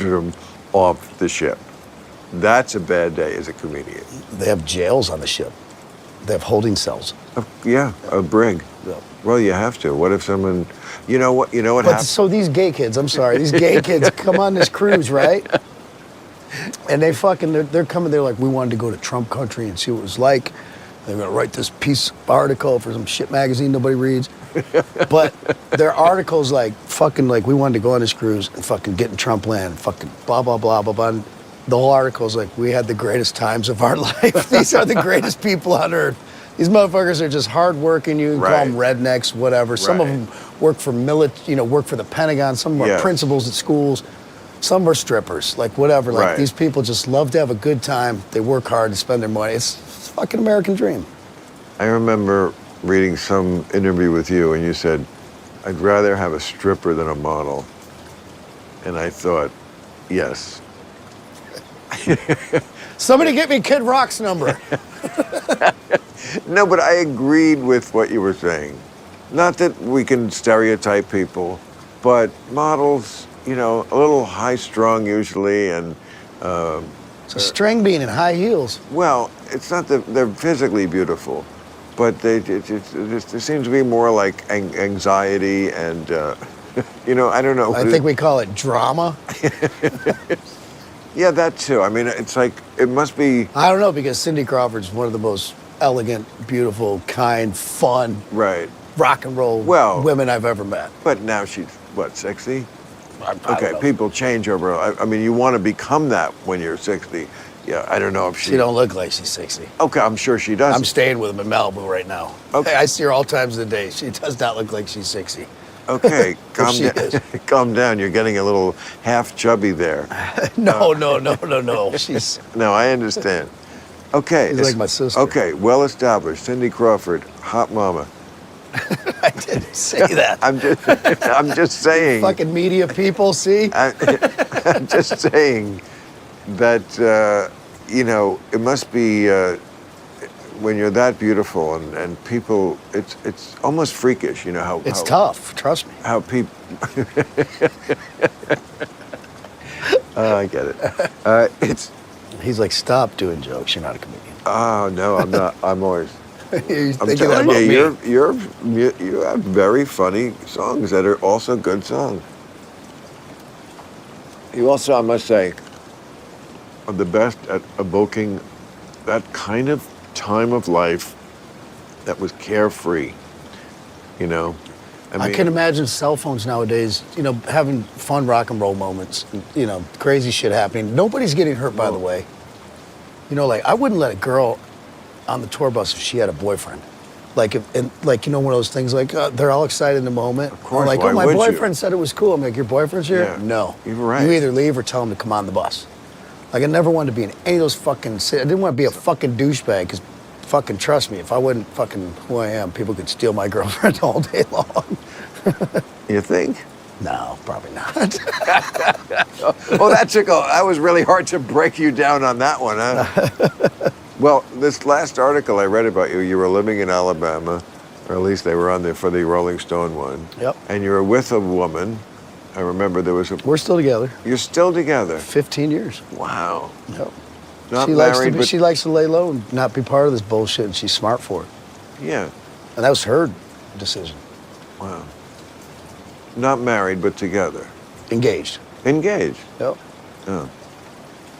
him off the ship. That's a bad day as a comedian. They have jails on the ship. They have holding cells. Yeah, a brig. Yeah. Well, you have to. What if someone, you know what happens? So these gay kids, I'm sorry, these gay kids come on this cruise, right? And they're coming, they're like, we wanted to go to Trump country and see what it was like. They're gonna write this piece of article for some shit magazine nobody reads. But their article's like, fucking like, we wanted to go on this cruise and fucking get in Trump land, fucking blah, blah, blah, blah, blah. And the whole article's like, we had the greatest times of our life. These are the greatest people on earth. These motherfuckers are just hardworking. You can call them rednecks, whatever. Some of them work for work for the Pentagon. Some of them are principals at schools. Some are strippers, like whatever. Like these people just love to have a good time. They work hard to spend their money. It's a fucking American dream. I remember reading some interview with you, and you said, I'd rather have a stripper than a model. And I thought, yes. Somebody get me Kid Rock's number. No, but I agreed with what you were saying. Not that we can stereotype people, but models, you know, a little high-strung usually, and... It's a string bean in high heels. Well, it's not that they're physically beautiful, but there seems to be more like anxiety and, you know, I don't know. I think we call it drama. Yeah, that too. I mean, it's like, it must be... I don't know, because Cindy Crawford's one of the most elegant, beautiful, kind, fun, rock and roll women I've ever met. But now she's, what, 60? Okay, people change over. I mean, you want to become that when you're 60. Yeah, I don't know if she don't look like she's 60. Okay, I'm sure she does. I'm staying with him in Malibu right now. Okay. I see her all times of the day. She does not look like she's 60. Okay, calm down. You're getting a little half chubby there. No. She's... No, I understand. Okay. She's like my sister. Okay, well established. Cindy Crawford, hot mama. I didn't say that. I'm just saying. Fucking media people, see? I'm just saying that, you know, it must be, when you're that beautiful and people, it's almost freakish, you know, how... It's tough, trust me. How people... I get it. He's like, stop doing jokes, you're not a comedian. Oh, no, I'm not. I'm always... I'm telling you, you have very funny songs that are also good songs. You also, I must say, are the best at evoking that kind of time of life that was carefree, you know? I can imagine cell phones nowadays, you know, having fun rock and roll moments, you know, crazy shit happening. Nobody's getting hurt, by the way. You know, like, I wouldn't let a girl on the tour bus if she had a boyfriend. Like, like, you know, one of those things, like, they're all excited in the moment. Of course, like, why oh, my would boyfriend you? said it was cool. I'm like, your boyfriend's here? Yeah. No. You're right. You either leave or tell him to come on the bus. Like, I never wanted to be in any of those fucking... I didn't want to be a fucking douchebag, because fucking trust me, if I wasn't fucking who I am, people could steal my girlfriend all day long. You think? No, probably not. Oh, that was really hard to break you down on that one, huh? Well, this last article I read about you, you were living in Alabama, or at least they were on there for the Rolling Stone one. Yep. And you were with a woman. I remember there was a... We're still together. You're still together? 15 years. Wow. Yep. Not she married, she likes to lay low and not be part of this bullshit, and she's smart for it. Yeah. And that was her decision. Wow. Not married, but together. Engaged. Engaged? Yep. Oh.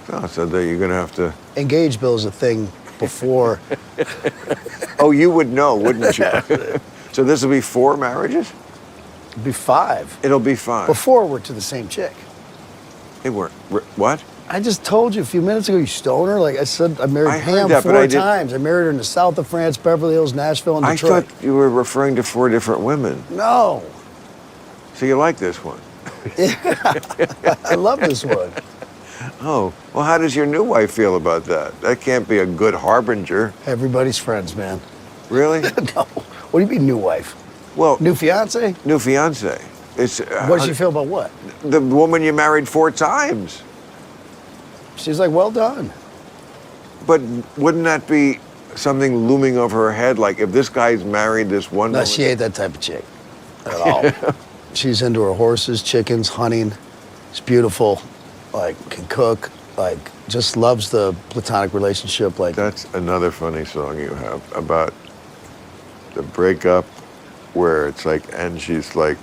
Oh, so that you're going to have to... Engaged, Bill, is a thing before... Oh, you would know, wouldn't you? So this will be 4 marriages? It'll be 5. It'll be 5. Before we're to the same chick. They weren't. What? I just told you a few minutes ago, you stoner. Like I said, I married Pam that, 4 times. I married her in the south of France, Beverly Hills, Nashville, and Detroit. I thought you were referring to 4 different women. No. So you like this one? I love this one. Oh, well, how does your new wife feel about that? That can't be a good harbinger. Everybody's friends, man. Really? No. What do you mean, new wife? Well, new fiance? New fiance. It's. What does she feel about what? The woman you married 4 times. She's like, well done. But wouldn't that be something looming over her head? Like, if this guy's married this one No, woman? she ain't that type of chick at all. She's into her horses, chickens, hunting. She's beautiful, like, can cook, like, just loves the platonic relationship. Like, that's another funny song you have about the breakup where it's like, and she's like,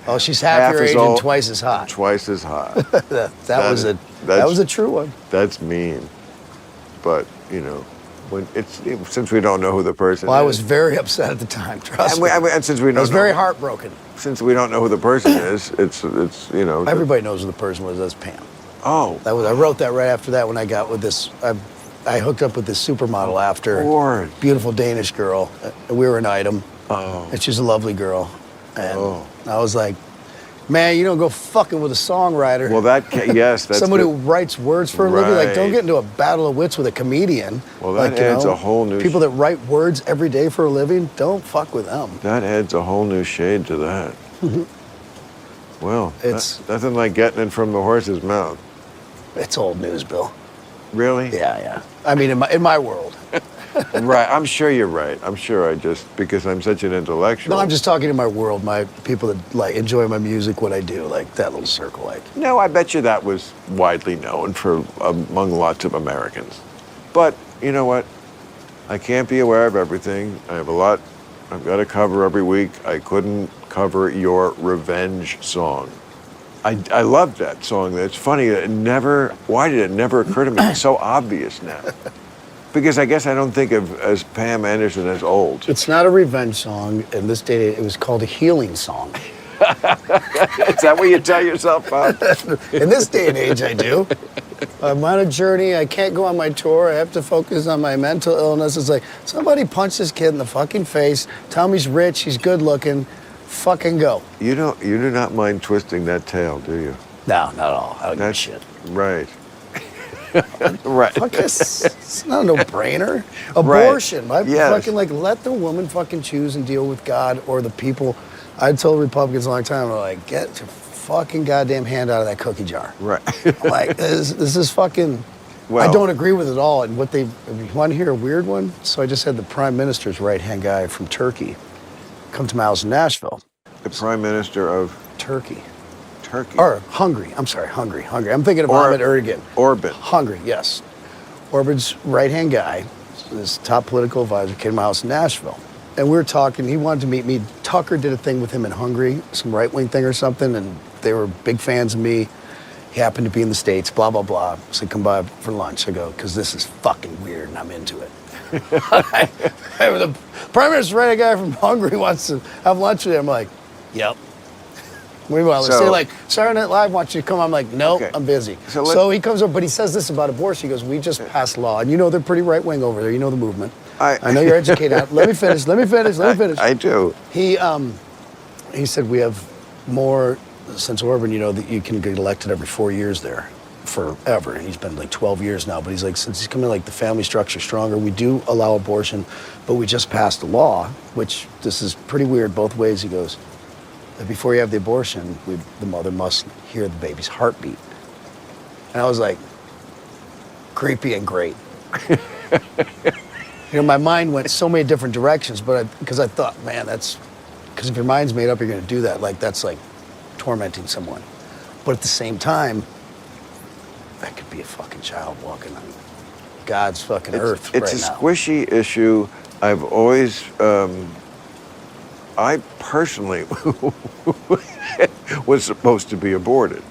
oh, she's half your age and twice as hot. Twice as hot. that was a true one. That's mean. But, you know, since we don't know who the person is. Well, I was very upset at the time, trust me. And since we don't I was very heartbroken. Since we don't know who the person is, it's you know. Everybody knows who the person was. That's Pam. Oh. I wrote that right after that when I got with this. I hooked up with this supermodel after. Lord. Beautiful Danish girl. We were an item. Oh. And she's a lovely girl. And I was like, man, you don't go fucking with a songwriter. Well, yes, that's someone who writes words for a living. Like, don't get into a battle of wits with a comedian. Well, that adds a whole new. People that write words every day for a living, don't fuck with them. That adds a whole new shade to that. Well, it's nothing like getting it from the horse's mouth. It's old news, Bill. Really? Yeah. I mean, in my world. Right. I'm sure you're right. I'm sure because I'm such an intellectual. No, I'm just talking in my world, my people that like enjoy my music, what I do, like that little circle. Like. No, I bet you that was widely known among lots of Americans. But you know what? I can't be aware of everything. I have a lot I've got to cover every week. I couldn't cover your revenge song. I loved that song. It's funny. Why did it never occur to me? It's so obvious now. Because I guess I don't think of as Pam Anderson as old. It's not a revenge song. In this day, it was called a healing song. Is that what you tell yourself, Bob? In this day and age, I do. I'm on a journey. I can't go on my tour. I have to focus on my mental illness. It's like, somebody punch this kid in the fucking face. Tell him he's rich, he's good looking. Fucking go. You do not mind twisting that tail, do you? No, not at all. I don't give a shit. Right. Right. Fuck this. It's not a no-brainer. Abortion. Right. Yes. Fucking let the woman fucking choose and deal with God or the people. I told Republicans a long time, I'm like, get your fucking goddamn hand out of that cookie jar. Right. I'm like, this is fucking. Well, I don't agree with it all. And you want to hear a weird one? So I just had the Prime Minister's right-hand guy from Turkey come to my house in Nashville. The Prime Minister of Turkey. Or Hungary. I'm sorry, Hungary. I'm thinking of Ahmed Erdogan. Orban. Hungary, yes. Orban's right-hand guy, his top political advisor, came to my house in Nashville. And we were talking. He wanted to meet me. Tucker did a thing with him in Hungary, some right-wing thing or something, and they were big fans of me. He happened to be in the States, blah, blah, blah. So come by for lunch. I go, because this is fucking weird, and I'm into it. The Prime Minister's right-hand guy from Hungary wants to have lunch with him. I'm like, yep. Meanwhile, they say, like, Saturday Night Live wants you to come. I'm like, nope, I'm busy. So he comes over, but he says this about abortion. He goes, we just passed law. And you know they're pretty right-wing over there. You know the movement. I know you're educated. Let me finish. I do. He said, we have more, since Orban, you know, that you can get elected every 4 years there. Forever. And he's been like 12 years now. But he's like, since he's coming, like, the family structure stronger, we do allow abortion, but we just passed a law, which this is pretty weird both ways. He goes, before you have the abortion, the mother must hear the baby's heartbeat. And I was like, creepy and great. My mind went so many different directions, but because I thought, man, because if your mind's made up, you're going to do that. Like, that's like tormenting someone. But at the same time, that could be a fucking child walking on God's fucking earth right now. It's a squishy issue. I've always, I personally was supposed to be aborted.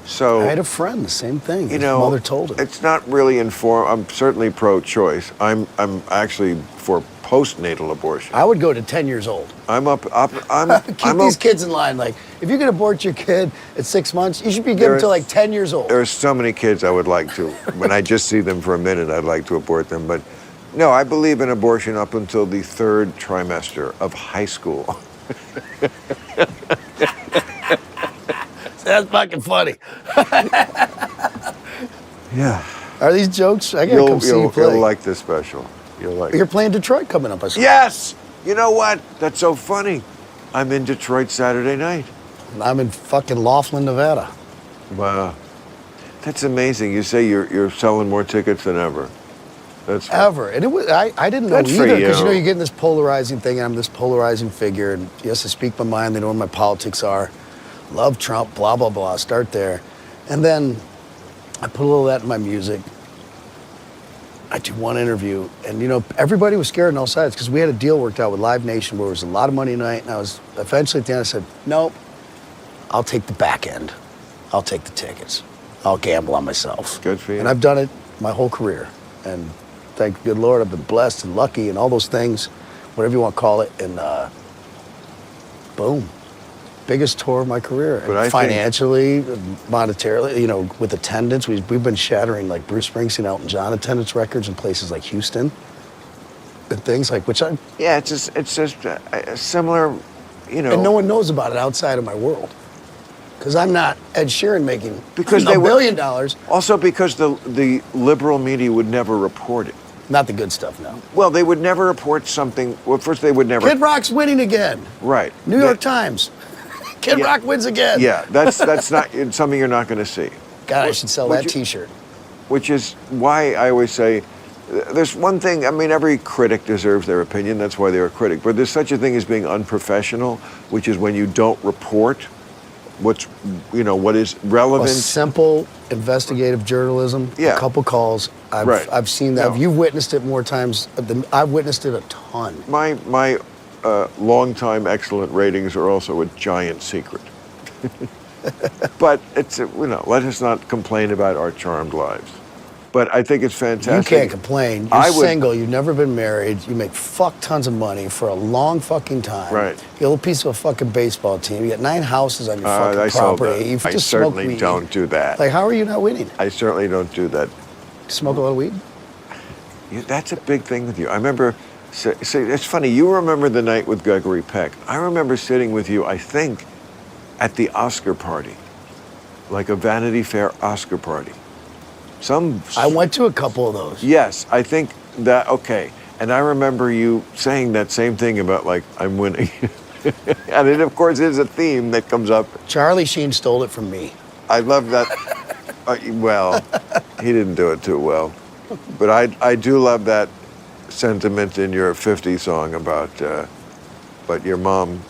So I had a friend, the same thing. His mother told him. It's not really informed. I'm certainly pro-choice. I'm actually for postnatal abortion. I would go to 10 years old. Keep these kids in line. Like, if you can abort your kid at 6 months, you should be given to like 10 years old. There are so many kids I would like to. When I just see them for a minute, I'd like to abort them. But no, I believe in abortion up until the 3rd trimester of high school. That's fucking funny. Yeah. Are these jokes? I gotta come see you play. You'll like this special. You're playing Detroit coming up, I saw. Yes! You know what? That's so funny. I'm in Detroit Saturday night. I'm in fucking Laughlin, Nevada. Wow. That's amazing. You say you're selling more tickets than ever. That's ever. And it was I didn't know Good either, for because you. you get in this polarizing thing, and I'm this polarizing figure, and yes, I speak my mind, they know what my politics are. Love Trump, blah, blah, blah. Start there. And then I put a little of that in my music. I do one interview, and everybody was scared on all sides, because we had a deal worked out with Live Nation where it was a lot of money a night, and I was eventually at the end, I said, nope, I'll take the back end. I'll take the tickets. I'll gamble on myself. Good for you. And I've done it my whole career. And thank the good Lord, I've been blessed and lucky and all those things, whatever you want to call it, and boom. Biggest tour of my career. But And financially, monetarily, with attendance. We've been shattering like Bruce Springsteen, Elton John attendance records in places like Houston and things like Yeah, it's just a similar, And no one knows about it outside of my world. Because I'm not Ed Sheeran making $1 billion. Also because the liberal media would never report it. Not the good stuff, no. Well, they would never report something. Well, first they would never. Kid Rock's winning again. Right. New York Times. Kid Rock wins again. Yeah, that's not something you're not going to see. God, I should sell that T-shirt. Which is why I always say, there's one thing. I mean, every critic deserves their opinion. That's why they're a critic. But there's such a thing as being unprofessional, which is when you don't report what is relevant. Simple investigative journalism. Yeah. A couple calls. I've seen that. No. You've witnessed it more times. I've witnessed it a ton. My long-time excellent ratings are also a giant secret. But it's let us not complain about our charmed lives. But I think it's fantastic. You can't complain. You're single. You've never been married. You make fuck tons of money for a long fucking time. Right. You got a little piece of a fucking baseball team. You got 9 houses on your fucking I property. I certainly don't do that. Like, how are you not winning? I certainly don't do that. Smoke a lot of weed? That's a big thing with you. I remember. See, it's funny. You remember the night with Gregory Peck. I remember sitting with you, I think, at the Oscar party, like a Vanity Fair Oscar party. I went to a couple of those. Yes, I think that, okay. And I remember you saying that same thing about, like, I'm winning. And it, of course, is a theme that comes up. Charlie Sheen stole it from me. I love that. Well, he didn't do it too well. But I do love that sentiment in your 50 song about, but your mom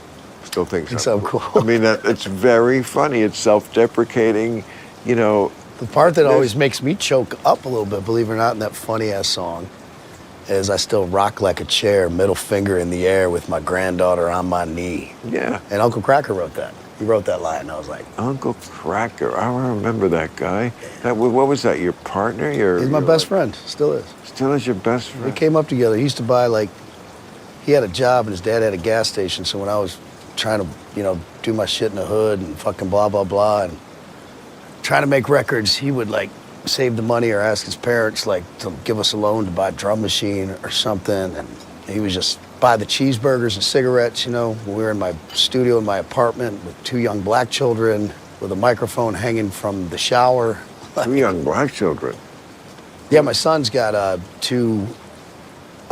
still thinks I'm so cool. I mean, it's very funny. It's self-deprecating, The part that always makes me choke up a little bit, believe it or not, in that funny-ass song, is I still rock like a chair, middle finger in the air with my granddaughter on my knee. Yeah. And Uncle Cracker wrote that. He wrote that line, and I was like... Uncle Cracker. I remember that guy. What was that, your partner? He's my best friend. Still is. Still is your best friend? We came up together. He used to buy, he had a job, and his dad had a gas station, so when I was trying to, do my shit in the hood and fucking blah, blah, blah, and trying to make records, he would, save the money or ask his parents, to give us a loan to buy a drum machine or something, and he was just buy the cheeseburgers and cigarettes, when we were in my studio in my apartment with 2 young black children with a microphone hanging from the shower. 2 young black children? Yeah, my son's got a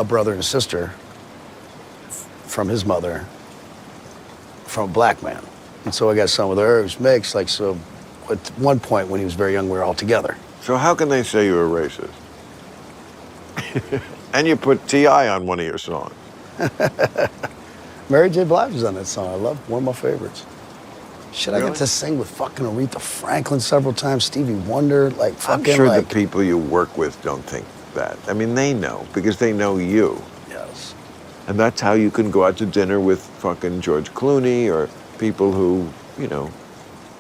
brother and a sister from his mother, from a black man. And so I got a son with her who's mixed, so at one point when he was very young, we were all together. So how can they say you're a racist? And you put T.I. on one of your songs. Mary J. Blige was on that song. I love one of my favorites. Shit, I Really? got to sing with fucking Aretha Franklin several times, Stevie Wonder, like I'm fucking sure like. the people you work with don't think that. I mean, they know because they know you. Yes. And that's how you can go out to dinner with fucking George Clooney or people who, you know.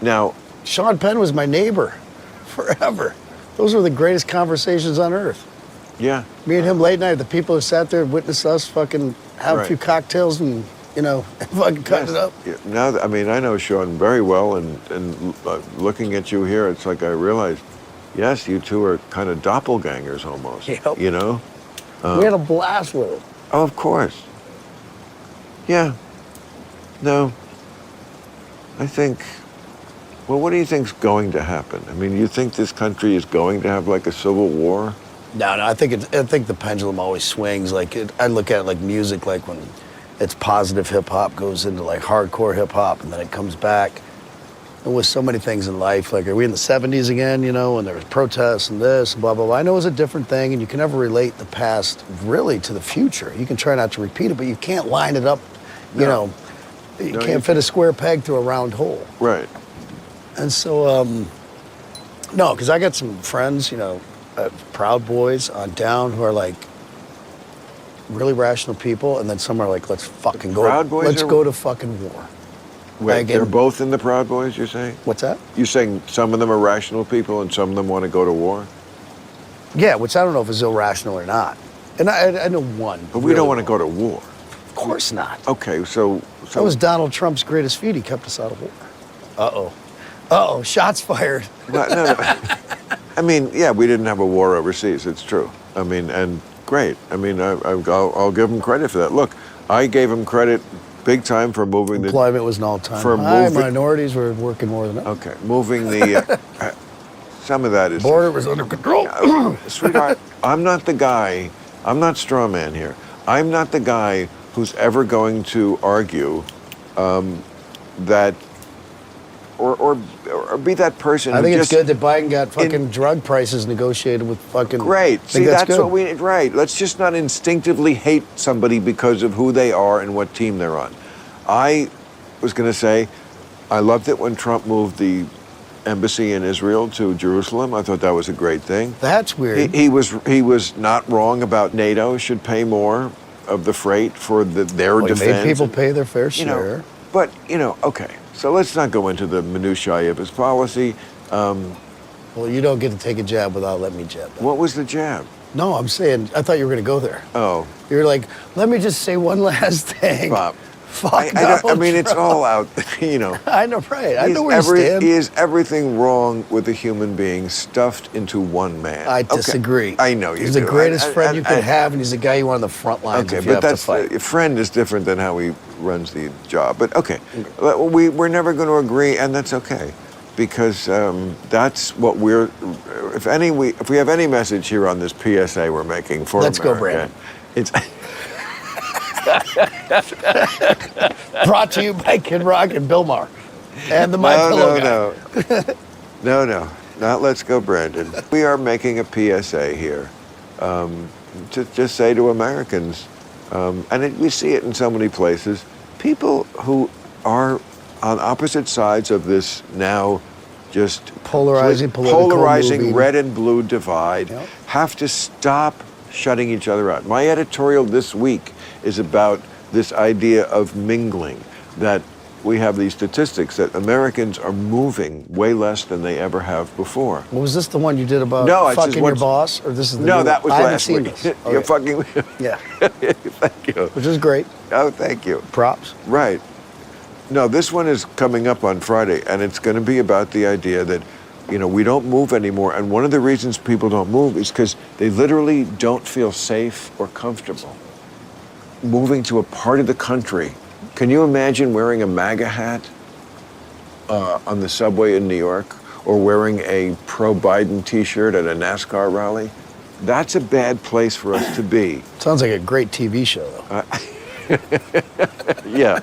Now, Sean Penn was my neighbor forever. Those were the greatest conversations on earth. yeah. Me and him late night, the people who sat there and witnessed us fucking have a Right. few cocktails and, you know, fucking cut it up. Yeah, now, I mean, I know Sean very well, and looking at you here, it's like I realized, yes, you two are kind of doppelgangers almost. Yep. You know? We had a blast with it. Oh, of course. Yeah. No. I think. Well, what do you think's going to happen? I mean, you think this country is going to have like a civil war? No, I think the pendulum always swings. Like I look at it like music, like when it's positive hip hop goes into like hardcore hip hop, and then it comes back. And with so many things in life, like are we in the '70s again? You know, and there was protests and this, and blah blah blah. I know it's a different thing, and you can never relate the past really to the future. You can try not to repeat it, but you can't line it up. You know, you No, can't fit a square peg through a round hole. Right. And so, no, because I got some friends, you know, Proud Boys on down who are like really rational people, and then some are like, let's fucking go. Proud Boys let's are- go to fucking war. Wait, Like they're in- both in the Proud Boys, you're saying? What's that? You're saying some of them are rational people and some of them want to go to war? Yeah, which I don't know if is irrational or not. And I know one. But we don't want to go to war. Of course not. Okay, so That was Donald Trump's greatest feat. He kept us out of war. Uh-oh, shots fired. no, no, no. I mean, yeah, we didn't have a war overseas. It's true. I mean, and great. I mean, I'll give him credit for that. Look, I gave him credit big time for moving the. Employment was an all-time for high. moving- Minorities were working more than us. Okay, moving the. Some of that is. Border was under control. Sweetheart, I'm not the guy. I'm not straw man here. I'm not the guy who's ever going to argue that. Or be that person. I who think it's just, good that Biden got fucking drug prices negotiated with fucking. Great. I See, think that's good. what we right. Let's just not instinctively hate somebody because of who they are and what team they're on. I was going to say, I loved it when Trump moved the embassy in Israel to Jerusalem. I thought that was a great thing. That's weird. He was not wrong about NATO should pay more of the freight for their He defense. made people pay their fair You know, share. but okay. So let's not go into the minutiae of his policy. Well, you don't get to take a jab without letting me jab. That. What was the jab? No, I'm saying I thought you were going to go there. Oh. You're like, let me just say one last thing. Bob. Fuck I mean, it's Trump. all out, you know. I know, right? I know where you stand. Is everything wrong with a human being stuffed into one man? I Okay. disagree. I know you He's do. the greatest friend you could I- have, and he's the guy you want on the front lines Okay, if you but have that's to fight. a friend is different than how he runs the job. But okay, we're never going to agree, and that's okay, because that's what we're. If we have any message here on this PSA we're making for Let's go, America, Brandon. it's. Brought to you by Kid Rock and Bill Maher. And the My Pillow guy. No, not Let's Go, Brandon. We are making a PSA here to just say to Americans, we see it in so many places, people who are on opposite sides of this now just Polarizing political moving. red and blue divide have to stop shutting each other out. My editorial this week is about this idea of mingling, that we have these statistics that Americans are moving way less than they ever have before. Well, was this the one you did about No, it's just fucking your what's- boss? Or this is the No, new that was one? I haven't last seen week. this. You're Okay. fucking. Yeah, Thank you. which is great. Oh, thank you. Props. Right. No, this one is coming up on Friday, and it's going to be about the idea that, we don't move anymore. And one of the reasons people don't move is because they literally don't feel safe or comfortable moving to a part of the country. Can you imagine wearing a MAGA hat on the subway in New York, or wearing a pro-Biden T-shirt at a NASCAR rally? That's a bad place for us to be. Sounds like a great TV show, though. Yeah.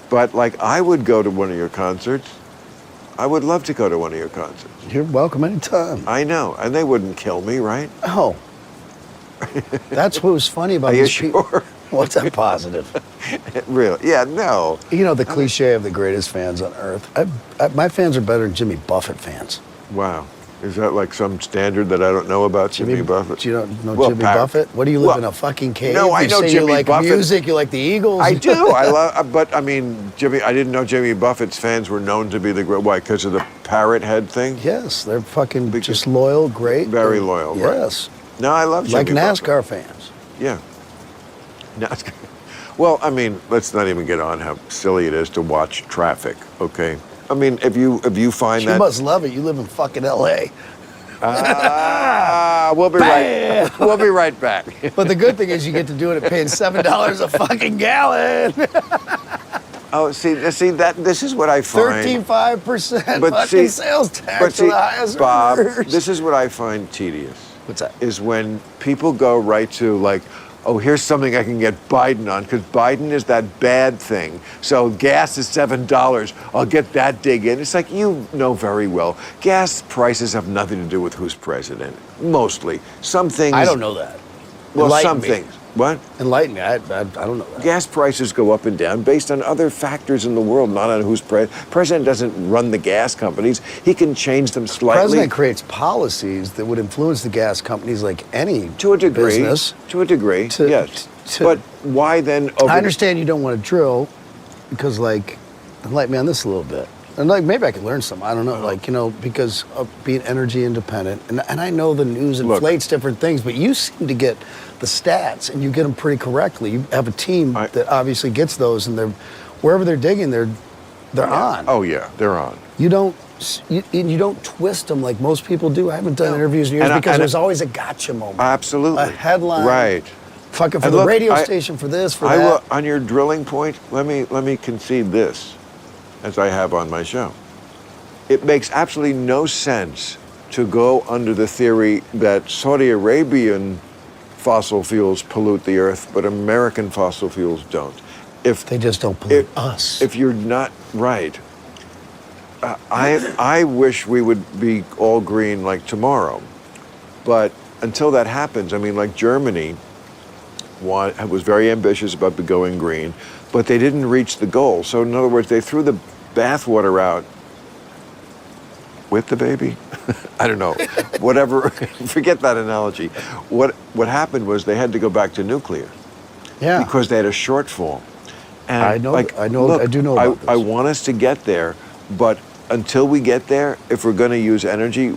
But I would go to one of your concerts. I would love to go to one of your concerts. You're welcome anytime. I know, and they wouldn't kill me, right? Oh, That's what was funny about Are you these people. sure? What's that positive? Really? Yeah, no. You know, the cliche of the greatest fans on earth. My fans are better than Jimmy Buffett fans. Wow. Is that like some standard that I don't know about Jimmy Buffett? Do you know Jimmy Buffett? What do you live in a fucking cave? No, I know say Jimmy you like Buffett. Music, you like the Eagles. I do. I love, but I mean, I didn't know Jimmy Buffett's fans were known to be the great. Why? Because of the parrot head thing? Yes, they're fucking just loyal, great. Very loyal. Yes. Right. No, I love Jimmy like NASCAR Buffett. fans. Yeah. NASCAR. Well, I mean, let's not even get on how silly it is to watch traffic. Okay. I mean, if you find that you must love it. You live in fucking L.A. We'll be right. We'll be right back. But the good thing is you get to do it at paying $7 a fucking gallon. Oh, see that this is what I find. 13.5% fucking sales tax to the highest Bob, earners. this is what I find tedious. What's that? Is when people go right to like, oh, here's something I can get Biden on, because Biden is that bad thing. So gas is $7. I'll get that dig in. It's like, you know very well, gas prices have nothing to do with who's president. Mostly. Some things. I don't know that. Well, Enlighten some me. things. What? Enlighten me. I don't know that. Gas prices go up and down based on other factors in the world, not on who's president. President doesn't run the gas companies. He can change them slightly. The president creates policies that would influence the gas companies like any to a degree. business. To a degree, yes. But why then? I understand you don't want to drill because, like, enlighten me on this a little bit. And like maybe I could learn some. I don't know. Like, you know, because of being energy independent, and I know the news inflates different things, but you seem to get the stats and you get them pretty correctly. You have a team that obviously gets those, and they're wherever they're digging, they're on. Oh yeah, they're on. You don't twist them like most people do. I haven't done interviews in years because there's always a gotcha moment. Absolutely. A headline. Right. Fucking for the radio station, for this, for that. On your drilling point, let me concede this, as I have on my show. It makes absolutely no sense to go under the theory that Saudi Arabian fossil fuels pollute the earth, but American fossil fuels don't. If they just don't pollute us. If you're not right, I wish we would be all green like tomorrow, but until that happens, I mean, like Germany was very ambitious about going green, but they didn't reach the goal. So in other words, they threw the bathwater out with the baby. I don't know, whatever. Forget that analogy. What happened was they had to go back to nuclear. Yeah. Because they had a shortfall. And I know. look, I do know about this. I want us to get there, but until we get there, if we're going to use energy,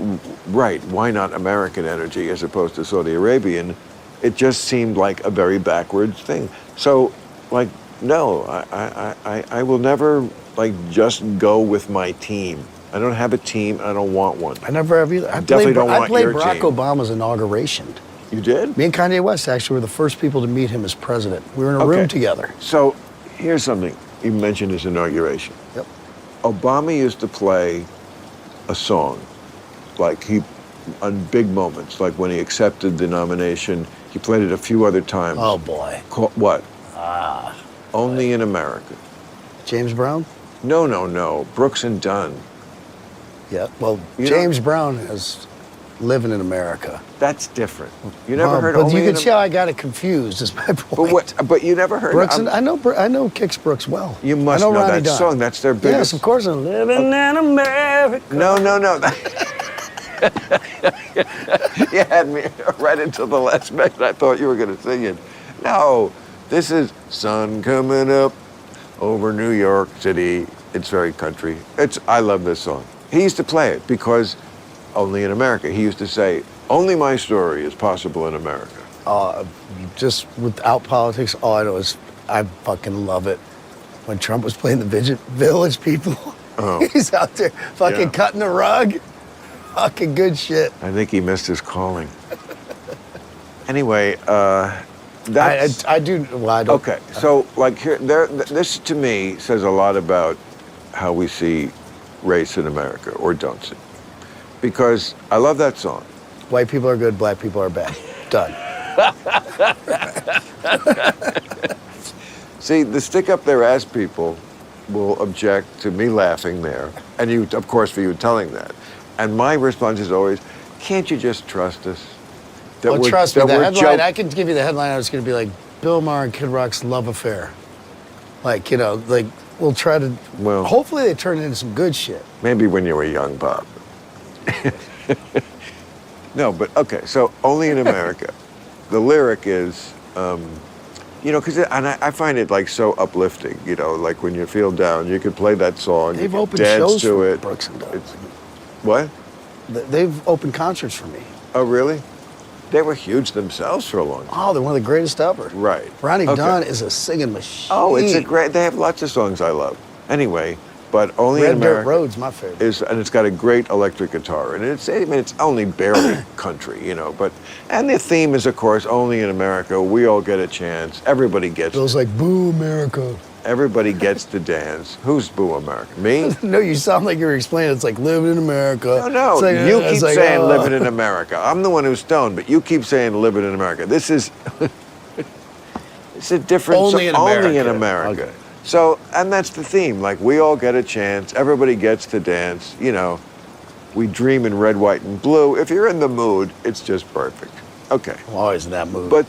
right? Why not American energy as opposed to Saudi Arabian? It just seemed like a very backwards thing. So, like, no, I will never like just go with my team. I don't have a team. I don't want one. I never have either. I definitely don't want your Barack team. Obama's inauguration. You did? Me and Kanye West actually were the first people to meet him as president. We were in a room together. So here's something. You mentioned his inauguration. Yep. Obama used to play a song, like on big moments, like when he accepted the nomination. He played it a few other times. Oh boy. What? Only in America. James Brown? No. Brooks and Dunn. Yeah. Well, James Brown is living in America. That's different. You never heard. But you can see how I got it confused. Is my point. But you never heard. Brooks and I know Kix Brooks well. You must know that song. That's their biggest. Yes, of course. I'm living in America. No. You had me right until the last minute. I thought you were going to sing it. No, this is Sun Coming Up Over New York City. It's very country. I love this song. He used to play it because only in America. He used to say, only my story is possible in America. Just without politics, all I know is I fucking love it. When Trump was playing the Village People, he's out there fucking cutting the rug. Fucking good shit. I think he missed his calling. Anyway, that's... I do... Well, I don't... Okay, so like this to me says a lot about how we see race in America, or don't see. Because I love that song. White people are good, black people are bad. Done. See, the stick up their ass people will object to me laughing there, and you, of course, for you telling that. And my response is always, can't you just trust us? Well, trust me, that the were headline, joke- I can give you the headline. I was going to be like, Bill Maher and Kid Rock's love affair. Like, like, we'll try to, Well- hopefully they turn it into some good shit. Maybe when you were young, Bob. No, but okay, so Only in America. The lyric is, because I find it like so uplifting, like when you feel down, you could play that song, They've you opened could dance shows to for it. Brooks and Dunn. What? They've opened concerts for me. Oh, really? They were huge themselves for a long time. Oh, they're one of the greatest ever. Right. Ronnie Okay. Dunn is a singing machine. Oh, they have lots of songs I love. Anyway, but Only Red in Dirt America Road's my favorite. and it's got a great electric guitar, and it's only barely country, and the theme is, of course, Only in America, we all get a chance, everybody gets, Bill's like, boo, America. everybody gets to dance. Who's Boo America? Me? No, you sound like you were explaining. It's like living in America. No, It's like, you it's keep like, saying oh. living in America. I'm the one who's stoned, but you keep saying living in America. This is, it's a different, Only in only in America. America. Okay. So, and that's the theme. Like, we all get a chance. Everybody gets to dance. We dream in red, white, and blue. If you're in the mood, it's just perfect. Okay. I'm always in that mood. But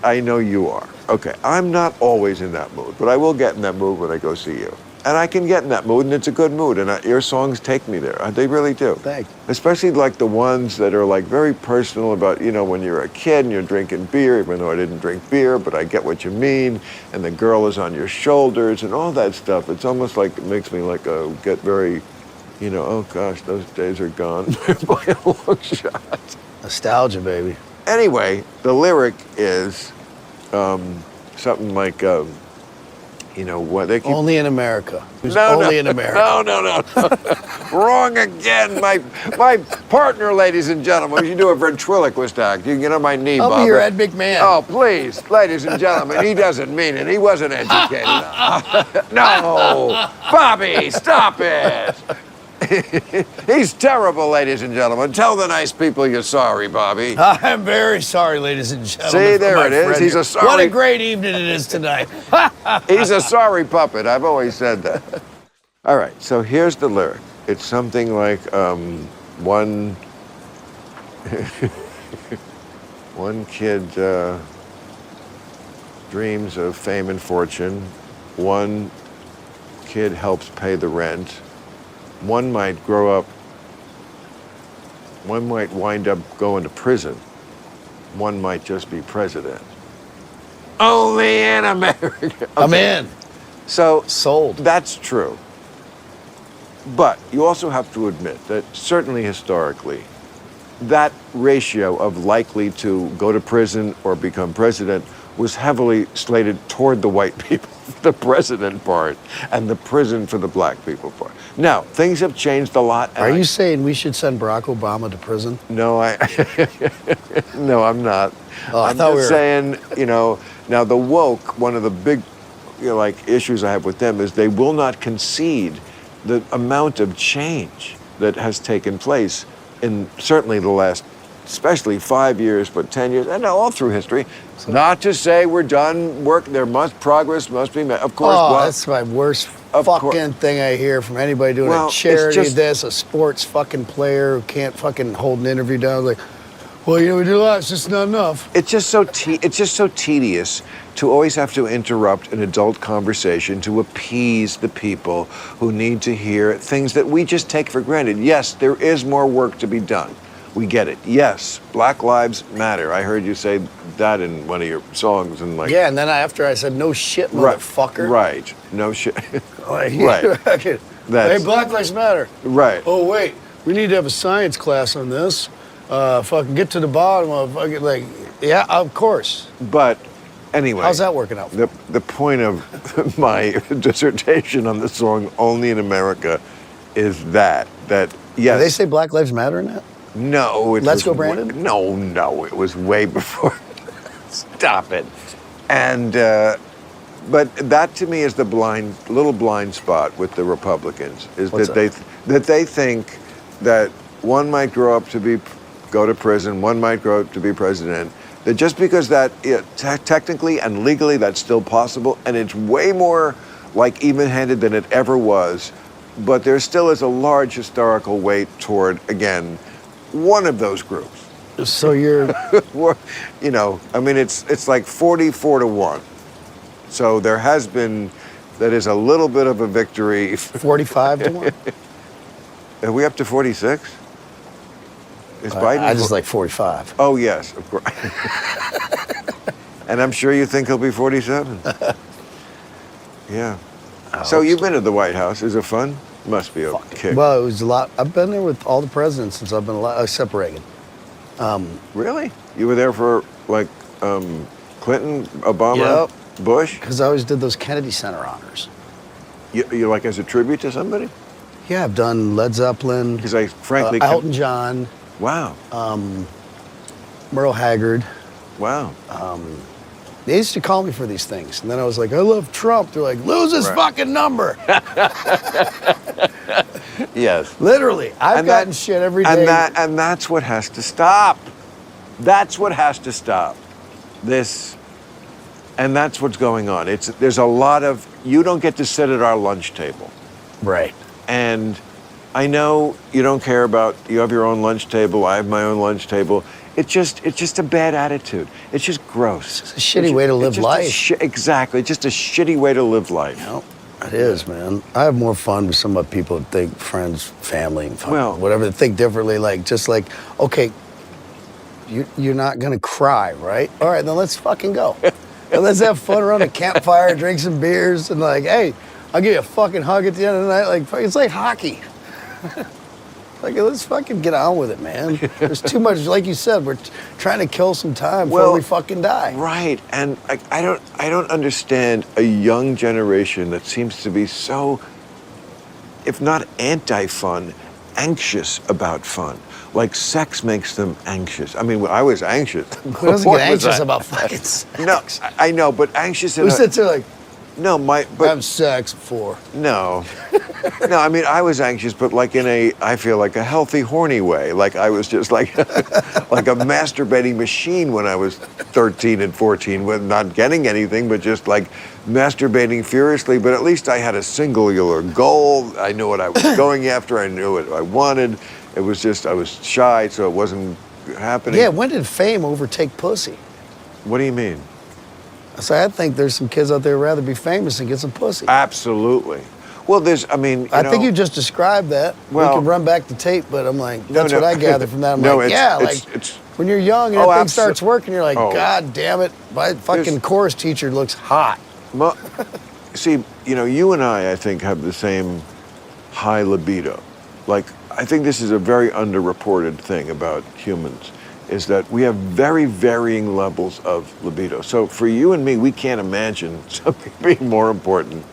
I know you are. Okay. I'm not always in that mood, but I will get in that mood when I go see you. And I can get in that mood, and it's a good mood. And your songs take me there. They really do. Thanks. Especially like the ones that are like very personal about, when you're a kid and you're drinking beer, even though I didn't drink beer, but I get what you mean. And the girl is on your shoulders and all that stuff. It's almost like it makes me like get very, oh gosh, those days are gone by a long shot. Nostalgia, baby. Anyway, the lyric is something like, what they keep. Only in America. Who's No, only no, in America. No. Wrong again. My partner, ladies and gentlemen, you do a ventriloquist act. You can get on my knee, I'll Bob. be your Ed McMahon. Oh, please, ladies and gentlemen, he doesn't mean it. He wasn't educated. No, Bobby, stop it. He's terrible, ladies and gentlemen. Tell the nice people you're sorry, Bobby. I'm very sorry, ladies and gentlemen. See, for there my it is. friend He's here. a sorry- What a great evening it is tonight. He's a sorry puppet. I've always said that. All right, so here's the lyric. It's something like one kid dreams of fame and fortune. One kid helps pay the rent. One might wind up going to prison. One might just be president. Only in America. I'm in. So Sold. that's true. But you also have to admit that certainly historically, that ratio of likely to go to prison or become president was heavily slated toward the white people, the president part, and the prison for the black people part. Now, things have changed a lot. Are you saying we should send Barack Obama to prison? No, no, I'm not. Oh, I I'm thought just we were- saying, now the woke, one of the big, issues I have with them is they will not concede the amount of change that has taken place in certainly the last, especially 5 years, but 10 years, and all through history. Not to say we're done work. Progress must be made. Of course. Oh, well, that's my worst Of fucking thing I hear from anybody doing Well, a it's charity just- this, a sports fucking player who can't fucking hold an interview down. Like, well, we did a lot, it's just not enough. It's just so tedious to always have to interrupt an adult conversation to appease the people who need to hear things that we just take for granted. Yes, there is more work to be done. We get it. Yes, Black Lives Matter. I heard you say that in one of your songs, and like. Yeah, and then after I said, no shit, motherfucker. Right. No shit. Like, Right. Hey, That's- Black Lives Matter. Right. Oh, wait, we need to have a science class on this. Fucking get to the bottom of fucking, like, yeah, of course. But anyway. How's that working out? The point of my dissertation on the song "Only in America" is that yes. Do they say Black Lives Matter in that? No, it Let's was Go Brandon? No, it was way before. Stop it. And but that to me is the little blind spot with the Republicans is What's that they think that one might grow up to go to prison, one might grow up to be president. That just because that technically and legally that's still possible, and it's way more like even-handed than it ever was, but there still is a large historical weight toward, again, one of those groups. So you're, You know, I mean, it's like 44-1. So there has been, that is a little bit of a victory. 45 to 1? Are we up to 46? Is Biden? I just like 45. Oh, yes, of course. And I'm sure you think he'll be 47. Yeah. So you've been to the White House. Is it fun? Must be a kick. Well, it was a lot. I've been there with all the presidents since I've been alive, except Reagan. Really? You were there for, like, Clinton, Obama, Bush? Because I always did those Kennedy Center honors. You like as a tribute to somebody? Yeah, I've done Led Zeppelin. Because I frankly... Elton John. Wow. Merle Haggard. Wow. They used to call me for these things. And then I was like, I love Trump. They're like, lose his fucking number. Yes. Literally. I've gotten shit every day. And that's what has to stop. That's what has to stop. And that's what's going on. There's a lot of, you don't get to sit at our lunch table. Right. And I know you don't care about, you have your own lunch table, I have my own lunch table. It's just a bad attitude. It's just gross. It's a shitty way to live life. Exactly. It's just a shitty way to live life. Yep. It is, man. I have more fun with some of people that think, friends, family, whatever, that think differently. Like, just like, okay, you're not going to cry, right? All right, then let's fucking go. And let's have fun around a campfire, drink some beers, and like, hey, I'll give you a fucking hug at the end of the night. Like, it's like hockey. Like, let's fucking get on with it, man. There's too much, like you said, we're trying to kill some time before we fucking die. Right, and I don't understand a young generation that seems to be so, if not anti-fun, anxious about fun. Like, sex makes them anxious. I mean, I was anxious. Who doesn't get anxious about fucking sex? No, I know, but anxious in Who sits there like, no, but have sex before. No. No, I mean, I was anxious, but like I feel like a healthy, horny way. Like I was just like, like a masturbating machine when I was 13 and 14, with not getting anything, but just like masturbating furiously. But at least I had a singular goal. I knew what I was going after. I knew what I wanted. It was just, I was shy, so it wasn't happening. Yeah, when did fame overtake pussy? What do you mean? So I think there's some kids out there who'd rather be famous and get some pussy. Absolutely. Well, I think you just described that. Well, we can run back the tape, but I'm like, that's what I gather from that. I'm like, it's when you're young and that thing starts working, you're like, God damn it, my fucking chorus teacher looks hot. Well, see, you and I think, have the same high libido. Like, I think this is a very underreported thing about humans, is that we have very varying levels of libido. So for you and me, we can't imagine something being more important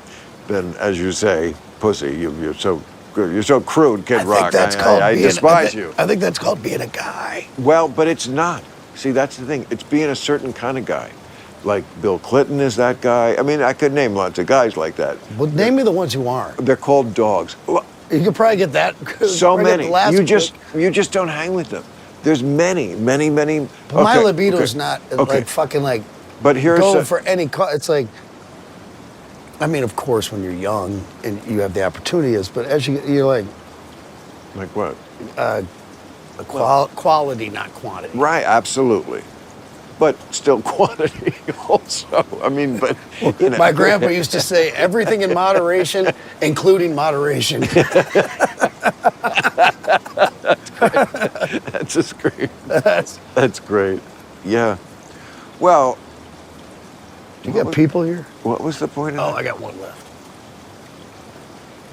than, as you say, pussy. You're so good. You're so crude, Kid Rock. I despise you. I think that's called being a guy. Well, but it's not. See, that's the thing. It's being a certain kind of guy. Like Bill Clinton is that guy. I mean, I could name lots of guys like that. Well, name me the ones who aren't. They're called dogs. You could probably get that. So many. You just don't hang with them. There's many. But my libido is not like fucking like. But here's going for any. It's like. I mean, of course, when you're young and you have the opportunities, but as you're like. Like what? Quality, not quantity. Right, absolutely. But still quantity also. I mean, but My grandpa used to say everything in moderation, including moderation. That's just great. That's great. Yeah. Well. You got people here? What was the point of that? I got one left.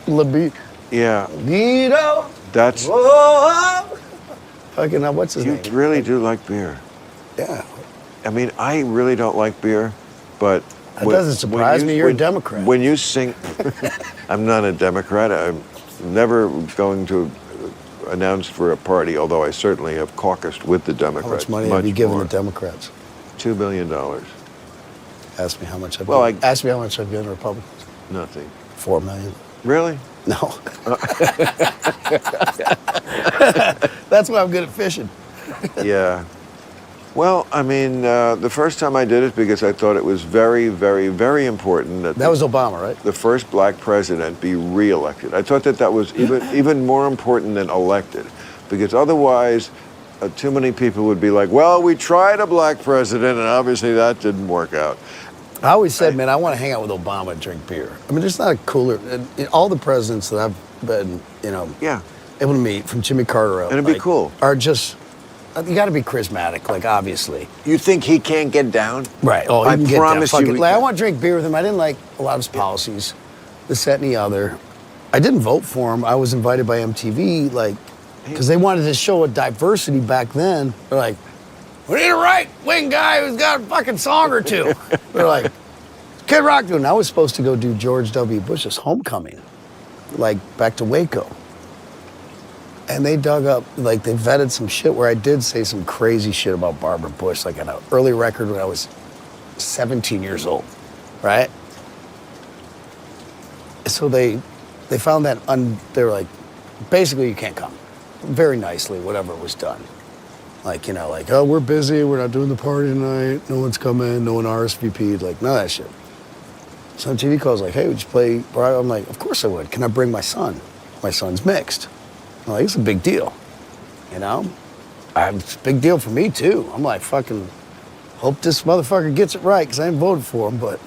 Libido. Yeah. Libido. That's. Whoa. Fucking, what's his name? You really do like beer. Yeah. I mean, I really don't like beer, but. That doesn't surprise me. You're a Democrat. When you sing. I'm not a Democrat. I'm never going to announce for a party, although I certainly have caucused with the Democrats. How much money have you given the Democrats? $2 billion. Ask me how much I've given. Ask me how much I've given Republicans. Nothing. $4 million. Really? No. That's why I'm good at fishing. Yeah. Well, I mean, the first time I did it because I thought it was very, very, very important that was Obama, right? The first black president be reelected. I thought that was even more important than elected, because otherwise, too many people would be like, well, we tried a black president, and obviously that didn't work out. I always said, man, I want to hang out with Obama and drink beer. I mean, there's not a cooler. All the presidents that I've been, able to meet, from Jimmy Carter up, and it'd be cool, are just. You got to be charismatic, like, obviously. You think he can't get down? Right. Oh, I promise you. Like, I want to drink beer with him. I didn't like a lot of his policies, this, that, and the other. I didn't vote for him. I was invited by MTV, like, because they wanted to show a diversity back then. They're like, we need a right-wing guy who's got a fucking song or two. They're like, Kid Rock doing. I was supposed to go do George W. Bush's homecoming, like, back to Waco. And they dug up, like, they vetted some shit where I did say some crazy shit about Barbara Bush, like on an early record when I was 17 years old, right? So they found that, they were like, basically you can't come. Very nicely, whatever was done. Like, like, oh, we're busy, we're not doing the party tonight, no one's coming, no one RSVP'd, like, none of that shit. So MTV calls like, hey, would you play? I'm like, of course I would. Can I bring my son? My son's mixed. I'm like, it's a big deal, It's a big deal for me, too. I'm like, fucking, hope this motherfucker gets it right, because I ain't voted for him, but...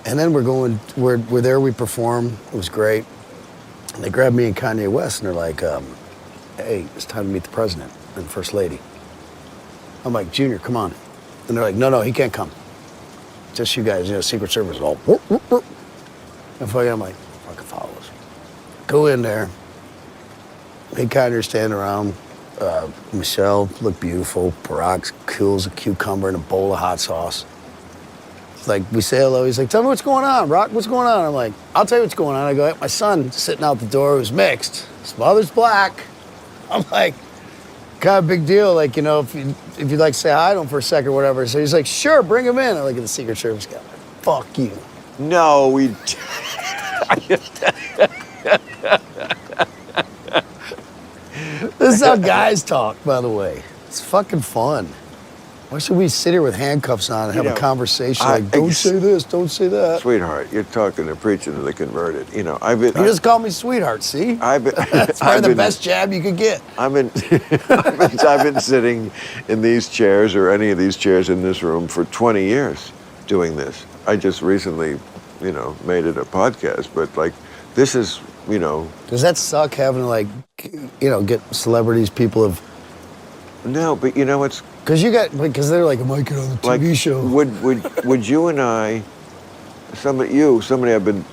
And then we're there, we perform. It was great. And they grabbed me and Kanye West, and they're like, hey, it's time to meet the president and first lady. I'm like, Junior, come on. And they're like, no, he can't come. Just you guys, Secret Service is all, whoop, whoop, whoop. And I'm like, fucking follow us. Go in there. Me and Kanye are standing around. Michelle looked beautiful. Barack's cool as a cucumber in a bowl of hot sauce. It's like, we say hello. He's like, tell me what's going on, Rock, what's going on? I'm like, I'll tell you what's going on. I go, hey, my son sitting out the door who's mixed. His mother's black. I'm like, kind of big deal. Like, if you'd like to say hi to him for a second or whatever. So he's like, sure, bring him in. I look at the Secret Service guy. Fuck you. No, we... This is how guys talk, by the way. It's fucking fun. Why should we sit here with handcuffs on and have a conversation like, don't say this, don't say that? Sweetheart, you're talking to preaching to the converted. You just call me sweetheart, see? That's probably the best jab you could get. I've been sitting in these chairs or any of these chairs in this room for 20 years doing this. I just recently, made it a podcast, but like, this is, Does that suck having to get celebrities, people have... No, but it's... Because they're like, I might get on the TV show. Would you and I, somebody I've been,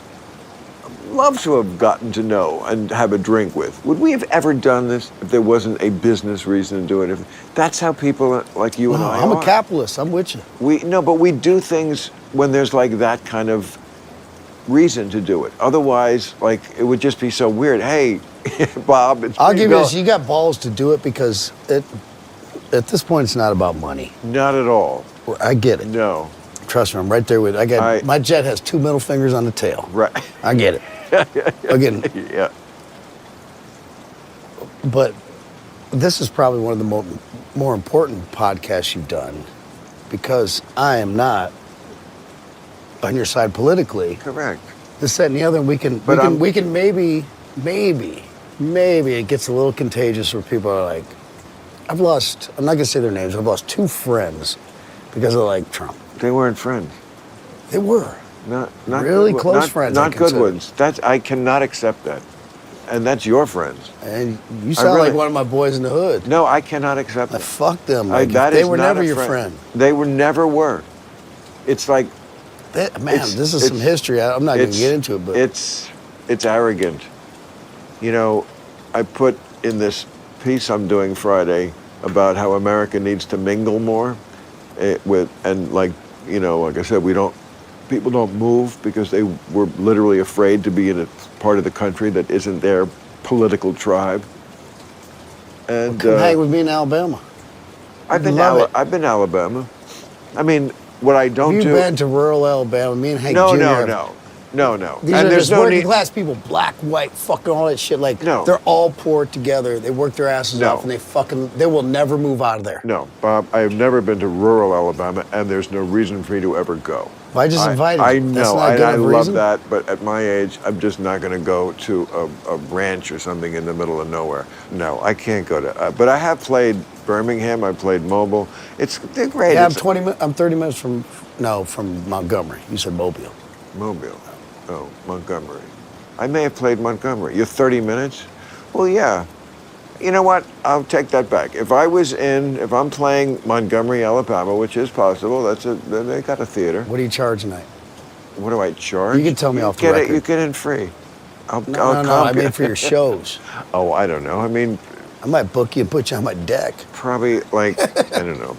love to have gotten to know and have a drink with, would we have ever done this if there wasn't a business reason to do it? That's how people like you and I are. I'm a capitalist, I'm with you. But we do things when there's like that kind of reason to do it. Otherwise, like, it would just be so weird. Hey, Bob, I'll give you this, you got balls to do it because at this point, it's not about money. Not at all. I get it. No. Trust me, I'm right there with it. My jet has 2 middle fingers on the tail. Right. I get it. Again. Yeah. But this is probably one of the more important podcasts you've done because I am not on your side politically. Correct. This, that, and the other. We can maybe it gets a little contagious where people are like, I'm not going to say their names, I've lost 2 friends because of like Trump. They weren't friends. They were. Not really close friends. Not good ones. I cannot accept that. And that's your friends. And you sound like one of my boys in the hood. No, I cannot accept that. Fuck them. They were never your friend. They never were. It's like... this is some history. I'm not going to get into it, but... It's arrogant. I put in this piece I'm doing Friday about how America needs to mingle more like I said, people don't move because they were literally afraid to be in a part of the country that isn't their political tribe. And come hang with me in Alabama. I've been Alabama. I mean, what I don't do... You've been to rural Alabama. Me and Hank No, Jr. no. No, no. These And are there's just no working need. class people, black, white, fucking all that shit. Like, No. they're all poor together. They work their asses No. off, and they will never move out of there. No, Bob, I've never been to rural Alabama, and there's no reason for me to ever go. I just invited I you. That's know, not a and good I enough love reason? that, but at my age, I'm just not going to go to a ranch or something in the middle of nowhere. No, I can't go to. But I have played Birmingham. I played Mobile. They're great. Yeah, It's I'm 30 minutes from Montgomery. You said Mobile. Mobile. Oh, Montgomery. I may have played Montgomery. You're 30 minutes? Well, yeah. You know what? I'll take that back. If I'm playing Montgomery, Alabama, which is possible, they got a theater. What do you charge tonight? What do I charge? You can tell me off the Get record. You get in free. I'll No, I mean for your shows. Oh, I don't know. I mean, I might book you and put you on my deck. probably like, I don't know,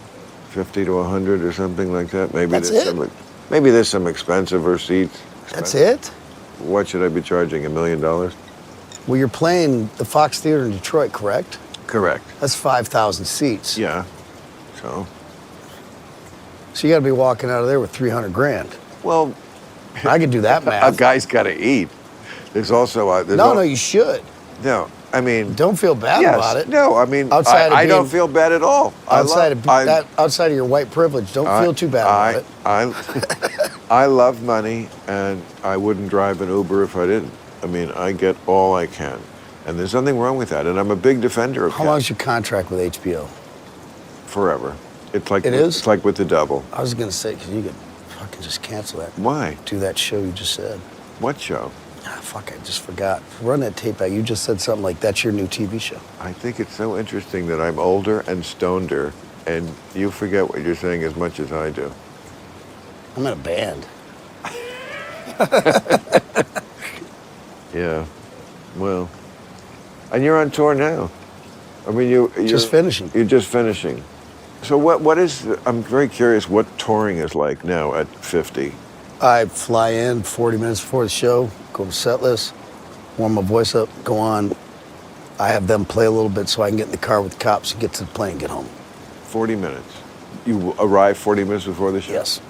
50 to 100 or something like that. Maybe That's there's it? maybe there's some expensive seats. That's it? What should I be charging? $1 million? Well, you're playing the Fox Theater in Detroit, correct? Correct. That's 5,000 seats. Yeah. So, So you got to be walking out of there with 300 grand. well, I could do that a math. guy's got to eat. There's also No, you should. no. I mean, Don't feel bad yes, about it. no. I mean, Outside of I don't being- feel bad at all. Outside of your white privilege, don't feel too bad about it. I love money, and I wouldn't drive an Uber if I didn't. I mean, I get all I can, and there's nothing wrong with that. And I'm a big defender of How long's your contract with HBO? forever. It's like It is? It's like with the devil. I was gonna say, 'cause you could fucking just cancel that. Why? Do that show you just said. What show? Ah, fuck, I just forgot. Run that tape back. You just said something like, that's your new TV show. I think it's so interesting that I'm older and stoneder, and you forget what you're saying as much as I do. I'm in a band. Yeah. Well, and you're on tour now. I mean, you're Just finishing. You're just finishing. So what is? I'm very curious what touring is like now at 50. I fly in 40 minutes before the show, go to set list, warm my voice up, go on. I have them play a little bit so I can get in the car with the cops and get to the plane and get home. 40 minutes. You arrive 40 minutes before the show. Yes.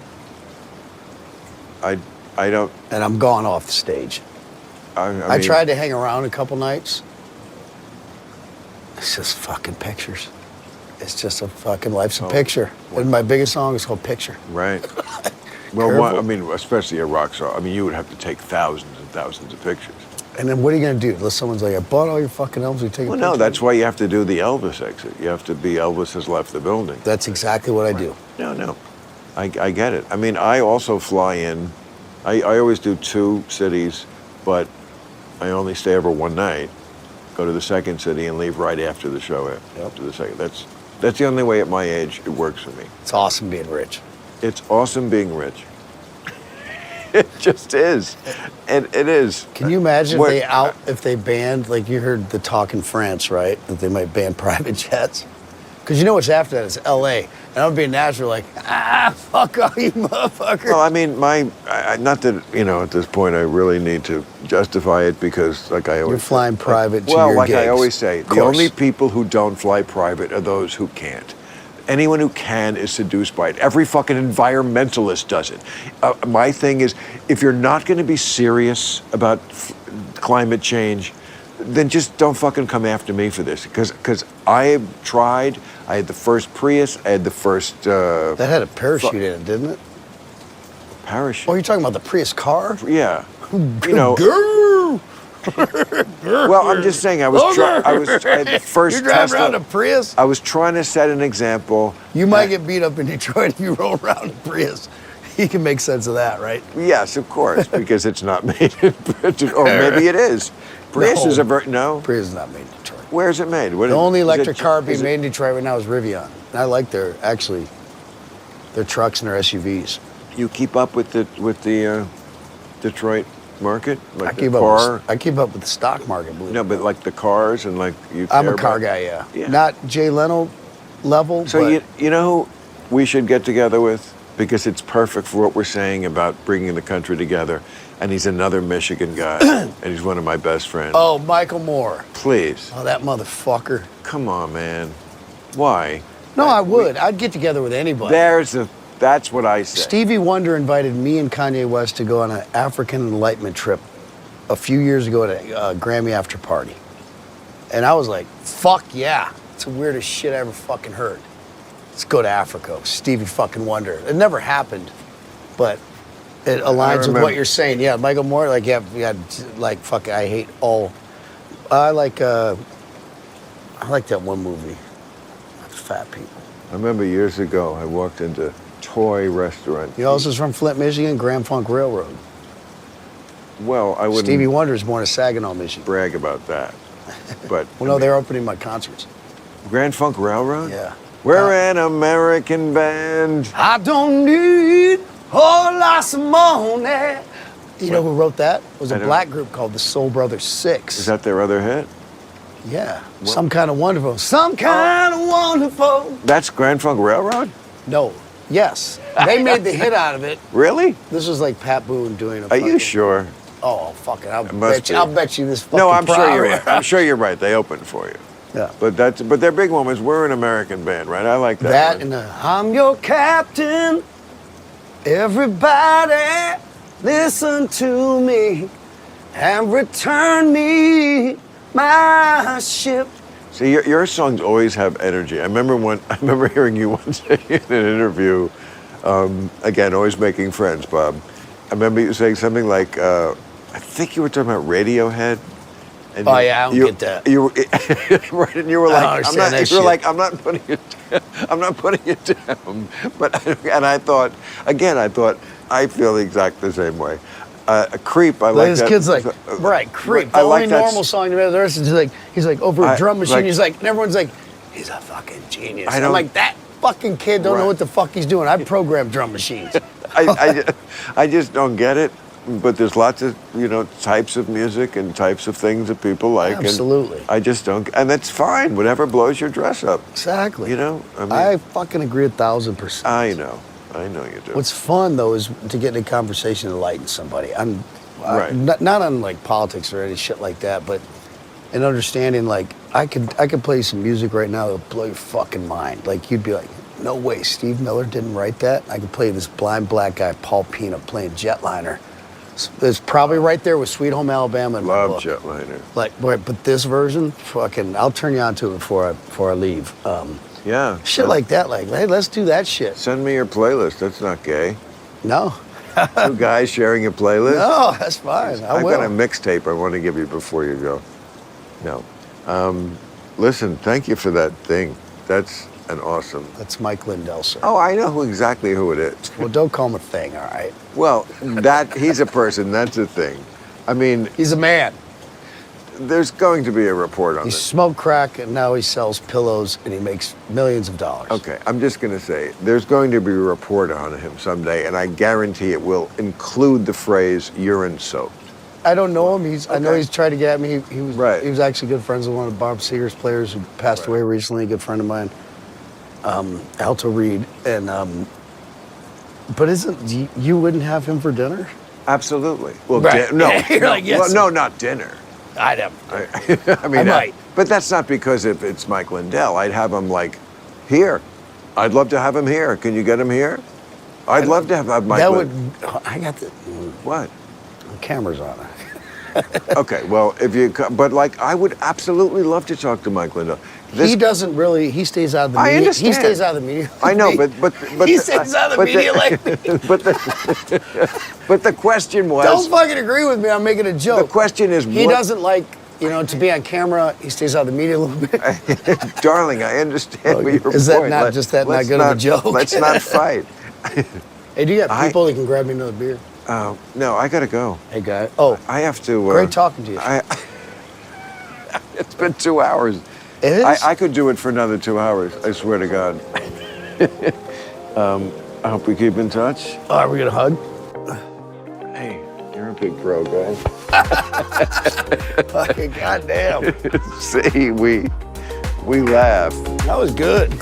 I don't. And I'm gone off the stage. I I mean, tried to hang around a couple nights. It's just fucking pictures. It's just a fucking life's a picture. And my biggest song is called Picture. Right. Well, Careful. I mean, especially a rock star. I mean, you would have to take thousands and thousands of pictures. And then what are you gonna do? Unless someone's like, I bought all your fucking albums, we take a Well, picture. no, that's why you have to do the Elvis exit. You have to be Elvis has left the building. That's exactly what I do. No. I get it. I mean, I also fly in. I always do 2 cities, but I only stay over one night, go to the second city, and leave right after the show. After the second. That's the only way at my age it works for me. It's awesome being rich. It's awesome being rich. It just is. And it is. Can you imagine What- if they banned, like you heard the talk in France, right? That they might ban private jets? Because you know what's after that is LA. And I would be in Nashville like, fuck all you motherfuckers. Well, I mean, not that, at this point I really need to justify it because, like I always You're flying private to well, your like I gigs. always say, Of the course. only people who don't fly private are those who can't. Anyone who can is seduced by it. Every fucking environmentalist does it. My thing is, if you're not going to be serious about climate change, then just don't fucking come after me for this. Because I have tried. I had the first Prius. I had the first That had a parachute in it, didn't it? parachute. Oh, you're talking about the Prius car? Yeah. Girl! Well, I'm just saying. I had the first You drive around Tesla. a Prius? I was trying to set an example. You might get beat up in Detroit if you roll around a Prius. You can make sense of that, right? Yes, of course, because it's not made in Britain, or maybe it is. Prius is a no. Prius is not made in Detroit. Where is it made? The only electric car being made in Detroit right now is Rivian. And I like their trucks and their SUVs. You keep up with the Detroit market, like I keep up with the stock market, believe it. No, but like the cars and like you. I'm a care car about- guy, yeah. Yeah. Not Jay Leno level, So but you know who we should get together with because it's perfect for what we're saying about bringing the country together. And he's another Michigan guy, and he's one of my best friends. oh, Michael Moore. Please, Oh, that motherfucker. come on, man. Why? No, I would. I'd get together with anybody. There's a That's what I say. Stevie Wonder invited me and Kanye West to go on an African enlightenment trip a few years ago at a Grammy after party. And I was like, fuck yeah. It's the weirdest shit I ever fucking heard. Let's go to Africa. Stevie fucking Wonder. It never happened, but it aligns with what you're saying. Yeah, Michael Moore, like, like, fuck, I hate all. I like that one movie. Fat people. I remember years ago, I walked into Toy Restaurant. You know, this is from Flint, Michigan, Grand Funk Railroad. Well, I wouldn't. Stevie Wonder's born in Saginaw, Michigan. Brag about that, but well, no, they're opening my concerts. Grand Funk Railroad. Yeah. We're an American band. I don't need a whole lot of money. You know who wrote that? It was a black group called the Soul Brothers 6. Is that their other hit? Yeah. Some kind of wonderful. Some kind of wonderful. That's Grand Funk Railroad? No. Yes. They made the hit out of it. Really? This was like Pat Boone doing a Are you sure? Oh, fuck it. I'll bet you this fucking No, I'm sure you're right. I'm sure you're right. They opened for you. Yeah. But their big one was We're an American Band, right? I like that. That one. and I'm your captain. Everybody listen to me and return me my ship. See, your songs always have energy. I remember hearing you once say in an interview, again, always making friends, Bob. I remember you saying something like, I think you were talking about Radiohead. And I don't get that. You right, and you were like, I'm not putting it down. But I thought, I feel exactly the same way. Creep, I like this that. Kid's like, right, Creep. The I only normal song to the rest is he's like over a drum machine. He's like, and everyone's like, he's a fucking genius. I'm like, that fucking kid don't know what the fuck he's doing. I programmed drum machines. I just don't get it. But there's lots of, types of music and types of things that people like. Absolutely. And I just don't, and that's fine. Whatever blows your dress up. Exactly. I fucking agree 1,000%. I know you do. What's fun though is to get in a conversation and enlighten somebody. Right. Not on like politics or any shit like that, but in understanding like I could play some music right now that'll blow your fucking mind. Like you'd be like, no way, Steve Miller didn't write that. I could play this blind black guy, Paul Pina, playing Jetliner. It's probably right there with Sweet Home Alabama in my book. Love Jetliner. But this version, fucking, I'll turn you on to it before I leave. Yeah. Shit like that, like, hey, let's do that shit. Send me your playlist. That's not gay. No. Two guys sharing a playlist? No, that's fine. I've got a mixtape I want to give you before you go. No. Listen, thank you for that thing. That's an awesome. That's Mike Lindell, sir. Oh, I know exactly who it is. Well, don't call him a thing, all right? Well, he's a person, that's a thing. I mean... He's a man. There's going to be a report on He this. smoked crack, and now he sells pillows, and he makes millions of dollars. Okay, I'm just going to say, there's going to be a report on him someday, and I guarantee it will include the phrase urine soaked. I don't know him. I know he's tried to get at me. He was actually good friends with one of Bob Seger's players who passed away recently, a good friend of mine, Alto Reed. And but you wouldn't have him for dinner? Absolutely. Well, right. No, You're like, yes. Well, no, not dinner. I'd have. I mean, I might. But that's not because if it's Mike Lindell. I'd have him like here. I'd love to have him here. Can you get him here? I'd love to have Mike. I got the what? The camera's on it. Okay, well, but like, I would absolutely love to talk to Mike Lindell. He doesn't really. He stays out of the media. I understand. He stays out of the media. I know, but he stays out of the media like me. But the question was. Don't fucking agree with me. I'm making a joke. The question is, he doesn't like to be on camera. He stays out of the media a little bit. Darling, I understand what your is that point. not just that not good of a joke? Let's not fight. Hey, do you got people that can grab me another beer? No, I gotta go. Hey, guy. Oh, I have to. Great talking to you. It's been 2 hours. It is? I could do it for another 2 hours. I swear to God. I hope we keep in touch. Oh, are we gonna hug? Hey, you're a big pro, guy. Fucking goddamn. See, we laugh. That was good.